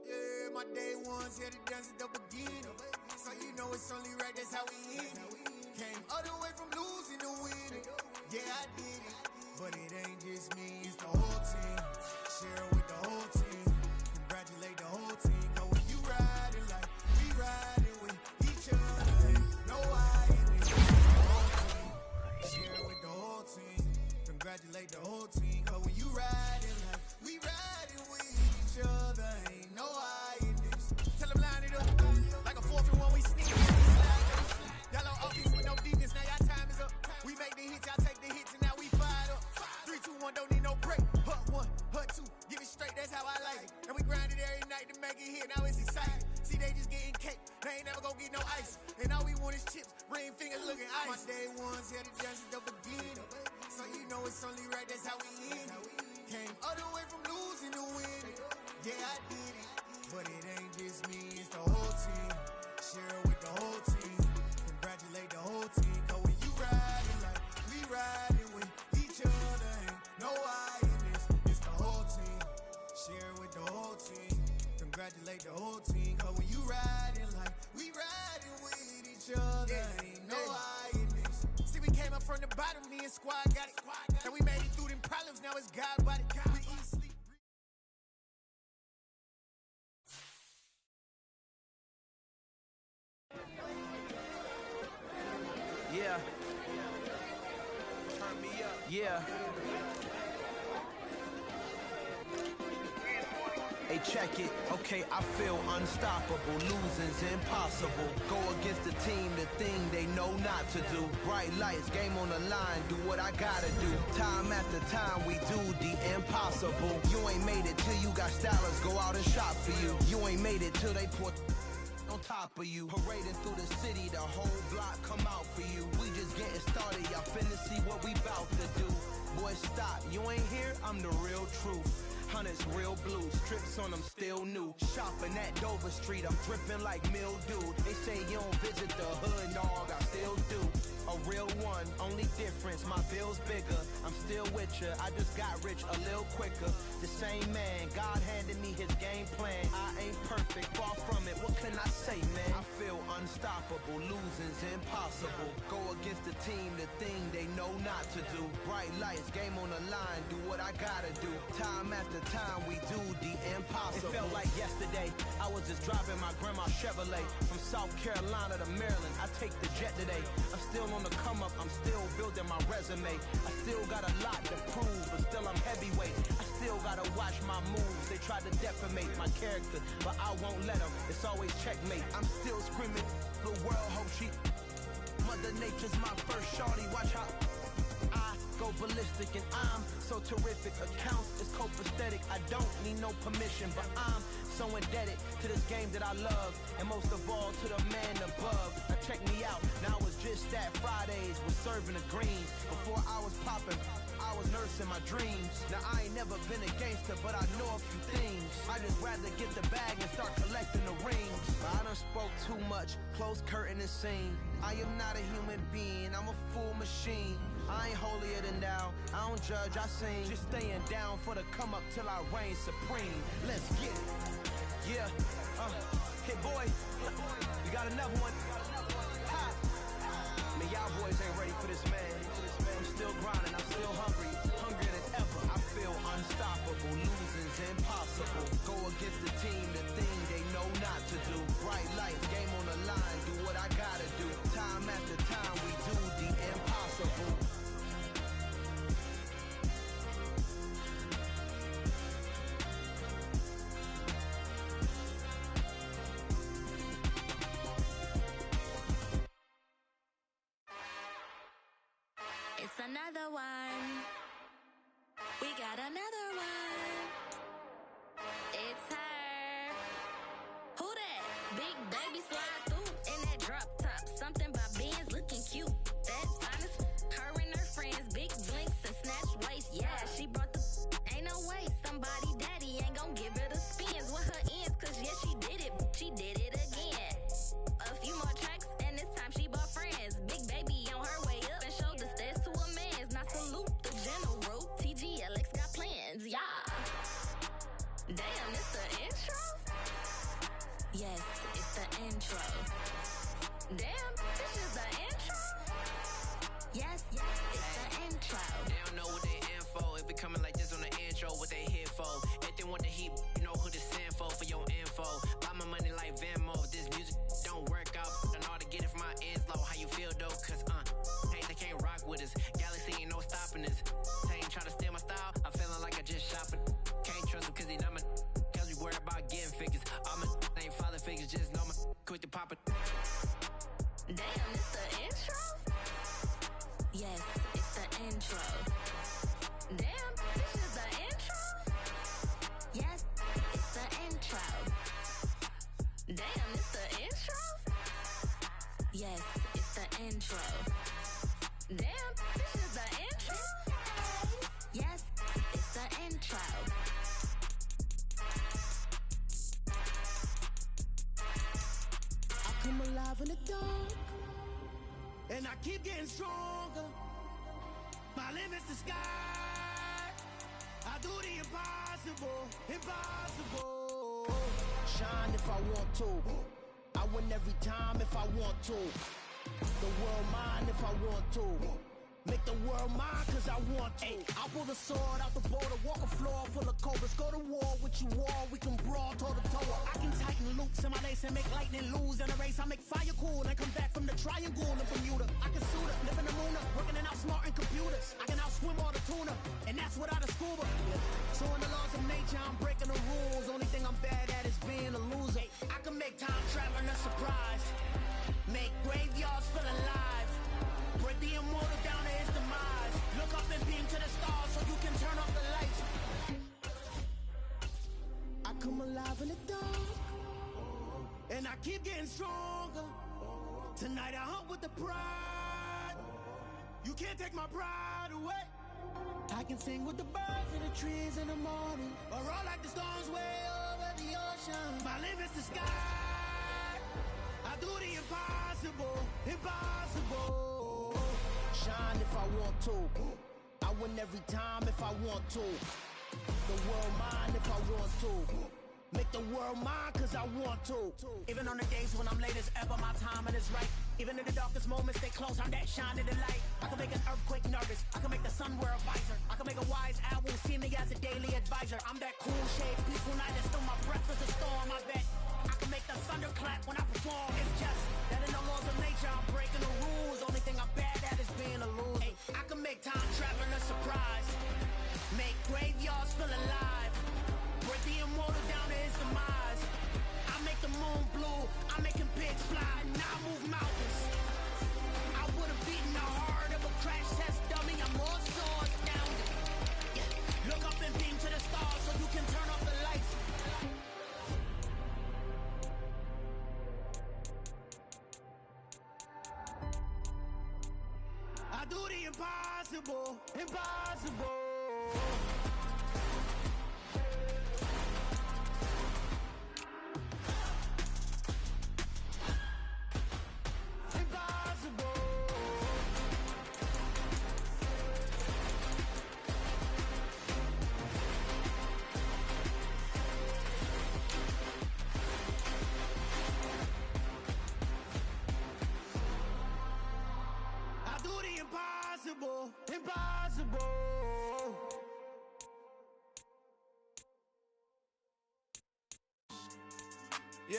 Yeah, my day ones here to dance at the beginning. So you know it's only right, that's how we end it. Came all the way from losing to winning. Yeah, I did it. But it ain't just me, it's the whole team. Share it with the whole team. Congratulate the whole team. Cause when you riding like we riding with each other, no I in it. It's the whole team. Share it with the whole team. Congratulate the whole team. Cause when you riding like we riding with each other, ain't no I in this. Tell them line it up. Like a 4th and 1, we sneak. Y'all on offense with no defense, now y'all time is up. We make the hits, y'all take the hits, and now we fired up. 3, 2, 1, don't need no break. Hut 1, hut 2, give it straight, that's how I like it. And we grind it every night to make it hit, now it's exciting. See, they just getting cake, they ain't never gonna get no ice. And all we want is chips, ring fingers looking ice. My day ones here to dance at the beginning. So you know it's only right, that's how we end it. Came all the way from losing to winning. Yeah, I did it. But it ain't just me, it's the whole team. Share it with the whole team. Congratulate the whole team. Cause when you riding like we riding with each other, ain't no I in this. It's the whole team. Share it with the whole team. Congratulate the whole team. Cause when you riding like we riding with each other, ain't no I in this. See, we came up from the bottom, me and squad got it. And we made it through them problems, now it's God body. We eat, sleep. Yeah. Hey, check it. Okay, I feel unstoppable. Losing's impossible. Go against the team, the thing they know not to do. Bright lights, game on the line, do what I gotta do. Time after time, we do the impossible. You ain't made it till you got stylists go out and shop for you. You ain't made it till they put on top of you. Parading through the city, the whole block come out for you. We just getting started, y'all finna see what we bout to do. Boy, stop, you ain't here, I'm the real truth. Hunters, real blue, strips on them still new. Shopping at Dover Street, I'm dripping like mildew. They say you don't visit the hood, dog, I still do. A real one, only difference, my bill's bigger. I'm still with ya, I just got rich a little quicker. The same man, God handed me his game plan. I ain't perfect, far from it, what can I say, man? I feel unstoppable, losing's impossible. Go against the team, the thing they know not to do. Bright lights, game on the line, do what I gotta do. Time after time, we do the impossible. It felt like yesterday, I was just driving my grandma's Chevrolet. From South Carolina to Maryland, I take the jet today. I'm still on the come up, I'm still building my resume. I still got a lot to prove, but still I'm heavyweight. I still gotta watch my moves. They try to defamate my character, but I won't let them. It's always checkmate. I'm still screaming, the world hope she. Mother Nature's my first shorty, watch how I go ballistic and I'm so terrific. Accounts is copacetic, I don't need no permission, but I'm so indebted to this game that I love, and most of all to the man above. Now check me out, now it's just that Fridays was serving the greens. Before I was popping, I was nursing my dreams. Now I ain't never been a gangster, but I know a few things. I just rather get the bag and start collecting the rings. But I done spoke too much, close curtain and scene. I am not a human being, I'm a full machine. I ain't holier than thou, I don't judge, I sing. Just staying down for the come up till I reign supreme. Let's get it. Yeah, hit boy, you got another one. Ha. Man, y'all boys ain't ready for this, man. I'm still grinding, I'm still hungry, hungrier than ever. I feel unstoppable, losing's impossible. Go against the team, the thing they know not to do. Bright lights, game on the line, do what I gotta do. Time after time, we do the impossible. It's another one. We got another one. It's her. Who that? Big baby slide through in that drop top. Something by Benz looking cute. That's honest. Her and her friends, big blinks and snatch waist. Yeah, she brought the. Ain't no way somebody daddy ain't gon' give her the spins with her ends. Cause yeah, she did it. She did it again. A few more tracks and this time she bought friends. Big baby on her way up and showed the stairs to a man's. Now salute the general. TGLX got plans, yeah. Damn, it's the intro? Yes, it's the intro. Damn, this is the intro? Yes, it's the intro. They don't know what they in for. If it coming like this on the intro, what they here for? If they want the heat, you know who to send for your info. Buy my money like Venmo. If this music don't work out, I know how to get it from my ends low. How you feel though? Cause hey, they can't rock with us. Galaxy ain't no stopping us. They ain't try to steal my style. I'm feeling like I just shot for. Can't trust them cause they not my. Cause we worried about getting figures. All my ain't father figures, just know my. Quick to pop it. Damn, it's the intro? Yes, it's the intro. Damn, this is the intro? Yes, it's the intro. Damn, it's the intro? Yes, it's the intro. Damn, this is the intro? Yes, it's the intro. I come alive in the dark, and I keep getting stronger. My limit's the sky. I do the impossible, impossible. Shine if I want to. I win every time if I want to. The world mine if I want to. Make the world mine cause I want to. I pull the sword out the border, walk a floor full of cobras. Go to war with you all, we can brawl toe to toe. I can tighten loops in my lace and make lightning lose in a race. I make fire cool and come back from the triangle in Bermuda. I can suit up, live in the moon, working and outsmarting computers. I can outswim boats without a scuba. So in the laws of nature, I'm breaking the rules. Only thing I'm bad at is being a loser. I can make time traveling a surprise. Make graveyards feel alive. Break the immortal down to his demise. Look up and beam to the stars so you can turn off the lights. I come alive in the dark, and I keep getting stronger. Tonight I hunt with the pride. You can't take my pride away. I can sing with the birds in the trees in the morning, or roll like the storms way over the ocean. My limit's the sky. I do the impossible, impossible. Shine if I want to. I win every time if I want to. The world mine if I want to. Make the world mine cause I want to. Even on the days when I'm late as ever, my timing is right. Even in the darkest moments, stay close, I'm that shine in the light. I can make an earthquake nervous, I can make the sun wear a visor. I can make a wise owl see me as a daily advisor. I'm that cool shade, peaceful night, and still my breath is a storm, I bet. I can make the thunder clap when I perform. It's just that in the laws of nature, I'm breaking the rules. Only thing I'm bad at is being a loser. Hey, I can make time traveling a surprise. Make graveyards feel alive. Break the immortal down to his demise. I make the moon blue, I'm making pigs fly. Now I move mountains. I would've beaten the heart of a crash test dummy. I'm more so astounded. Yeah. Look up and beam to the stars so you can turn off the lights. I do the impossible, impossible. Impossible, impossible. Yeah.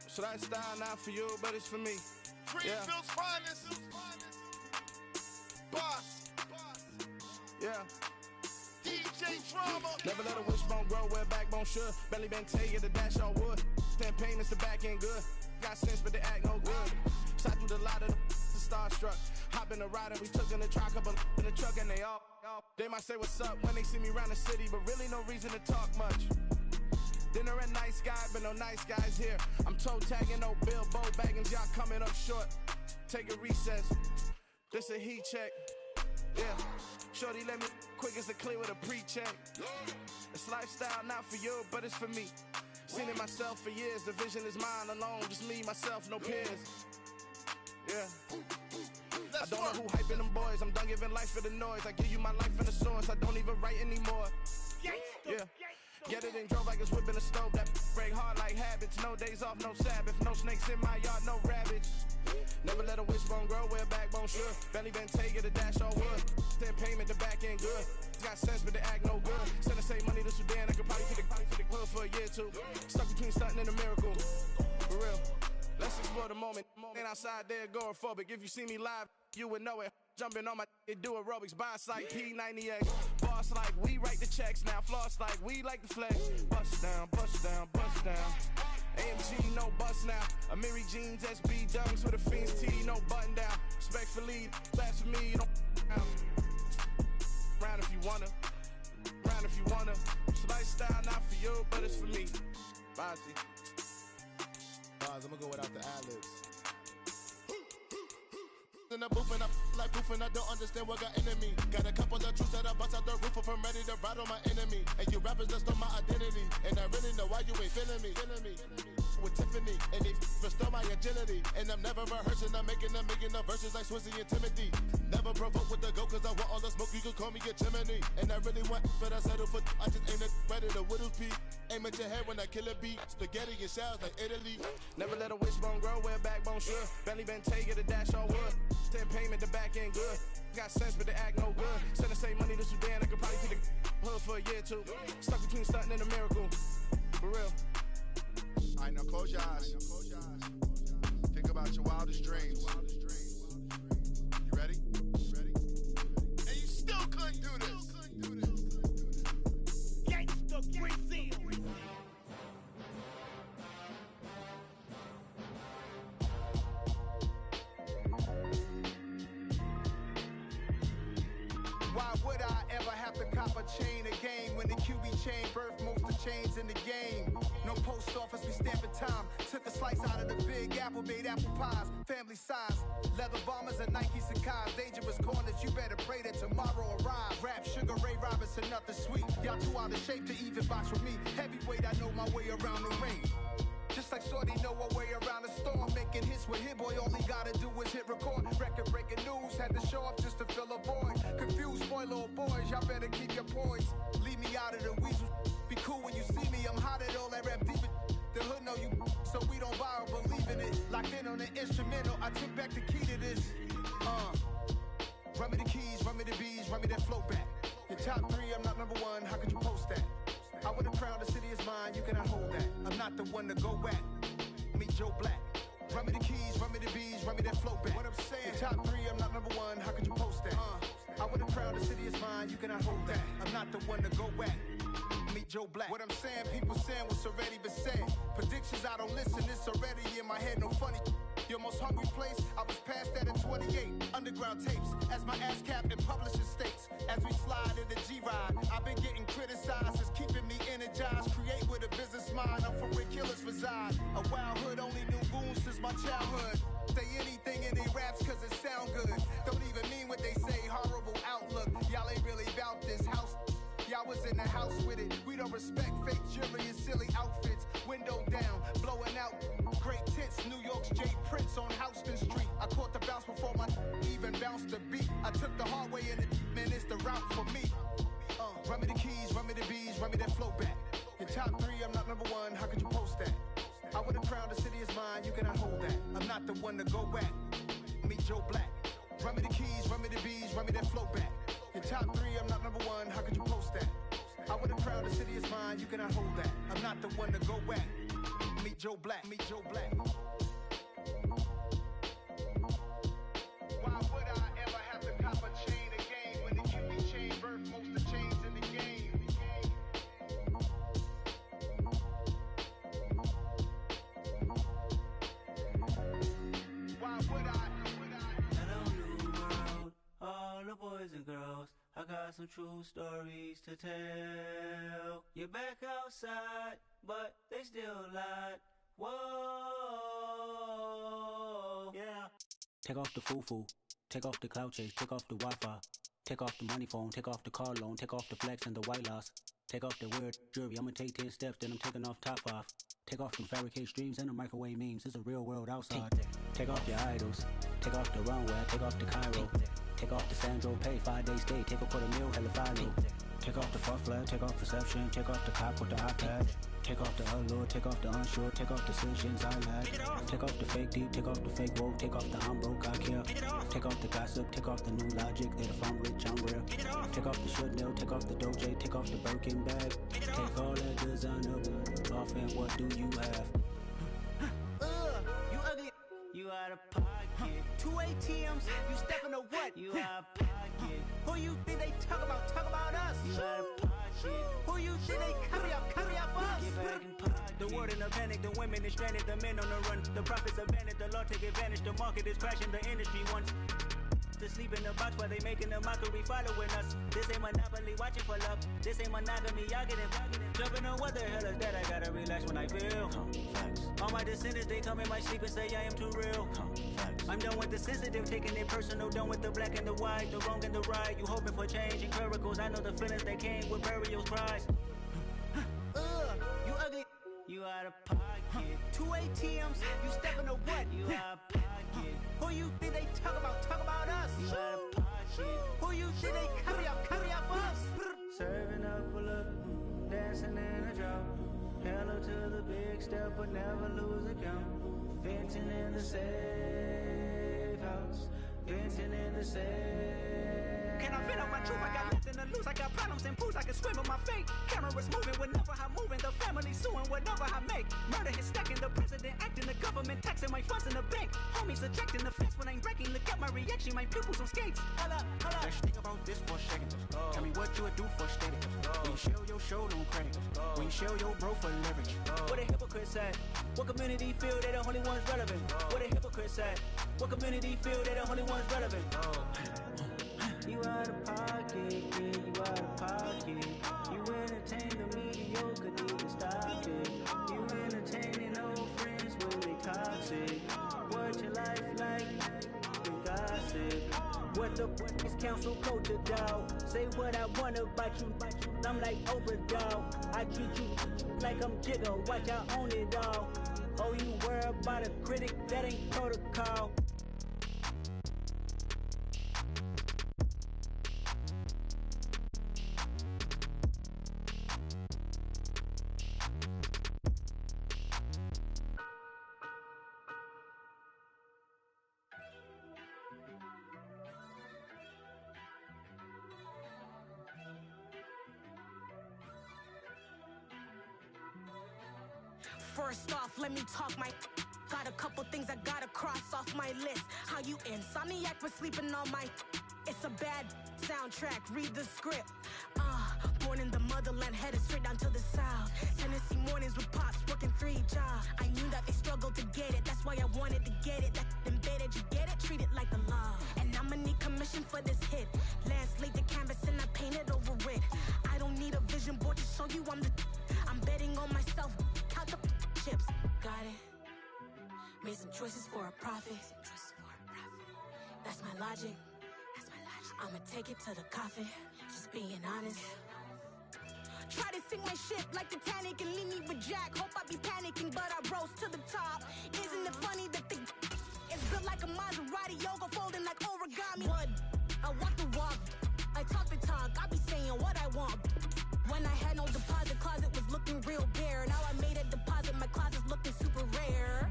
So that style not for you, but it's for me. Greenfield's finest. Boss. Yeah. DJ Drama. Never let a wishbone grow where backbone should. Belly been taking the dash on wood. 10 payments, the back end good. Got sense, but they act no good. Shot through the lot of the starstruck. Hop in the ride and we took in the truck, couple in the truck, and they all. They might say what's up when they see me around the city, but really no reason to talk much. Dinner and nice guy, but no nice guys here. I'm toe tagging, no Bilbo Baggins, y'all coming up short. Take a recess. This a heat check. Yeah. Shorty let me quick as a clear with a pre-check. It's lifestyle not for you, but it's for me. Seen it myself for years. The vision is mine alone, just me, myself, no peers. Yeah. I don't know who hyping them boys. I'm done giving life for the noise. I give you my life in the source. I don't even write anymore. Yeah. Get it and drove like it's whipping a stove. That break hard like habits. No days off, no Sabbath. No snakes in my yard, no rabbits. Never let a wishbone grow where backbone should. Belly been taking the dash on wood. 10 payment, the back end good. Got sense, but they act no good. Send the same money to Sudan. I could probably take the hood for a year or two. Stuck between stunting and a miracle. For real. Let's explore the moment. Ain't outside there agoraphobic. If you see me live, you would know it. Jumping on my do aerobics. Boss like P90X. Boss like we write the checks now. Floss like we like the flex. Bust down, bust down, bust down. AMG, no bust now. Amiri jeans, SB dunks with a Fiends T, no button down. Respectfully, that's for me, you don't down. Round if you wanna. Round if you wanna. It's lifestyle not for you, but it's for me. Bossy. Bars, I'm gonna go without the ad-libs. In the booth and I like proof and I don't understand what got into me. Got a couple of truths that I bust out the roof if I'm ready to ride on my enemy. And you rappers just on my identity. And I really know why you ain't feeling me. With Tiffany, and they restore my agility. And I'm never rehearsing, I'm making the verses like Swizzy and Timothy. Never provoke with the go, cause I want all the smoke, you can call me a chimney. And I really want, but I settle for, I just ain't ready to Whittles Peak. Aim at your head when I kill a beat. Spaghetti and shells like Italy. Never let a wishbone grow where backbone should. Belly been taking the dash on wood. 10 payment, the back end good. Got sense, but they act no good. Send the same money to Sudan, I could probably take the hood for a year or two. Stuck between stunting and a miracle. For real. Alright, now close your eyes. Think about your wildest dreams. You ready? And you still couldn't do this. Why would I ever have to cop a chain again when the QB chain birthed most of chains in the game? No post office, we stamping time. Took a slice out of the big apple, made apple pies, family size. Leather bombers and Nike Sacai's. Dangerous corners, you better pray that tomorrow arrives. Rap, Sugar Ray Robinson, nothing sweet. Y'all too out of shape to even box with me. Heavyweight, I know my way around the ring. Just like Shorty know her way around the storm. Making hits with Hit Boy, all he gotta do is hit record. Record breaking news, had to show up just to fill a void. Confused boy, little boys, y'all better keep your poise. Leave me out of the weasel. Be cool when you see me, I'm hot at all that rap deep. The hood know you, so we don't buy or believe in it. Locked in on the instrumental, I took back the key to this. Run me the keys, run me the bees, run me that flow back. Your top 3, I'm not number 1, how could you post that? I would have crowned the city is mine, you cannot hold that. I'm not the one to go back. Meet Joe Black. Run me the keys, run me the bees, run me that flow back. What I'm saying, your top 3, I'm not number 1, how could you post that? I would have crowned the city is mine, you cannot hold that. I'm not the one to go back. Meet Joe Black. What I'm saying, people saying what's already been said. Predictions, I don't listen, it's already in my head, no funny. Your most hungry place, I was past that at 28. Underground tapes, as my ass capped in publishing states. As we slide in the G-Ride, I've been getting criticized, it's keeping me energized. Create with a business mind, I'm from where killers reside. A wild hood, only knew goons since my childhood. Say anything in they raps cause it sound good. Don't even mean what they say, horrible outlook. Y'all ain't really about this house. Y'all was in the house with it. We don't respect fake jewelry and silly outfits. Window down, blowing out. Great tits, New York's J. Prince on Houston Street. I caught the bounce before my even bounced the beat. I took the hard way in it, man, it's the route for me. Run me the keys, run me the bees, run me that flow back. Your top 3, I'm not number 1, how could you post that? I would have crowned the city is mine, you cannot hold that. I'm not the one to go back. Meet Joe Black. Run me the keys, run me the bees, run me that flow back. Your top 3, I'm not number 1, how could you post that? I would have crowned the city is mine, you cannot hold that. I'm not the one to go back. Meet Joe Black, meet Joe Black. Why would I ever have to cop a chain again when the QB chain birthed most of chains in the game? Why would I? Hello, new world, all the boys and girls. I got some true stories to tell. You're back outside, but they still lied. Whoa, yeah. Take off the foo-foo, take off the cloud chase, take off the Wi-Fi, take off the money phone, take off the car loan, take off the flex and the white loss, take off the weird jewelry. I'ma take 10 steps, then I'm taking off top 5. Take off them fabricate streams and the microwave memes. It's a real world outside. Take off your idols, take off the runway, take off the Cairo. Take off the Sandro pay, 5-day stay, take a $250,000, hella follow. Take off the fuck flag, take off perception, take off the cop with the iPad. Take off the allure, take off the unsure, take off decisions I lack. Take off the fake deep, take off the fake woke, take off the I'm broke, I care. Take off the gossip, take off the new logic, that if I'm rich, I'm real. Take off the should know, take off the Doja, take off the Birkin bag. Take all that designer off and what do you have? You ugly, you out of pocket. 2 ATMs, you stepping to what? You out of pocket. Who you think they talk about us? You out of pocket. Who you think they carry up us? Get back in pocket. The world in a panic, the women is stranded, the men on the run. The profits abandoned, the law take advantage, the market is crashing, the industry wants to sleep in the box while they making a mockery following us. This ain't monopoly, watching for love. This ain't monogamy, y'all get it. Jumping on what the hell is that? I gotta relax when I feel. All my descendants, they come in my sleep and say I am too real. I'm done with the sensitive, taking it personal. Done with the black and the white, the wrong and the right. You hoping for change and miracles. I know the feelings that came with burial cries. You ugly, you out of pocket. 2 ATMs, you stepping to what? You out of pocket. Who you think they talk about us? You out of pocket. Who you think they carry up us? Serving up a look, dancing in a drop. Hello to the big step, but never lose a count. Venting in the safe house, venting in the safe. Can I vent out my truth? I got nothing to lose. I got problems and pools. I can swim with my fate. Cameras moving whenever I'm moving. The family suing whatever I make. Murder is stacking. The president acting. The government taxing my funds in the bank. Homies ejecting the fence when I'm breaking. Look at my reaction. My pupils on skates. Hold up. Let's think about this for a second. Tell me what you would do for steady. When you show your show no credit. When you show your bro for leverage. What a hypocrite said. What community feel they the only ones relevant? What a hypocrite said. What community feel they the only ones relevant? You out of pocket. know could even stop it. You entertaining old friends when they toxic. What your life like? You gossip. What the fuck is council culture, dog? Say what I want about you. I'm like overdog. I treat you like I'm Jigga. Watch I own it all. Oh, you worry about a critic? That ain't protocol. First off, let me talk my. Got a couple things I gotta cross off my list. How you insomniac for sleeping on my. It's a bad soundtrack, read the script. Born in the motherland, headed straight down to the south. Tennessee mornings with pops, working 3 jobs. I knew that they struggled to get it, that's why I wanted to get it. That embedded, you get it, treat it like a love. And I'ma need commission for this hit. Lance laid the canvas and I painted over it. I don't need a vision board to show you I'm the. I'm betting on myself, count the chips. Got it. Made some choices for a profit. That's my logic. I'ma take it to the coffin. Just being honest. Try to sink my ship like Titanic and leave me with Jack. Hope I be panicking, but I rose to the top. Isn't it funny that the is built like a Maserati, yoga folding like origami? What? I walk the walk. I talk the talk. I be saying what I want. When I had no deposit, closet was looking real bare. Now I made a deposit, my closet's looking super rare.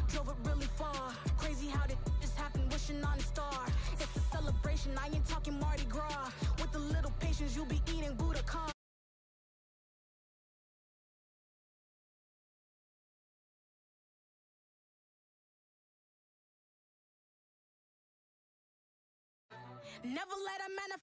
Drove it really far. Crazy how did this happen, wishing on a star. It's a celebration, I ain't talking Mardi Gras. With a little patience, you'll be eating Budokan. Never let a manifest.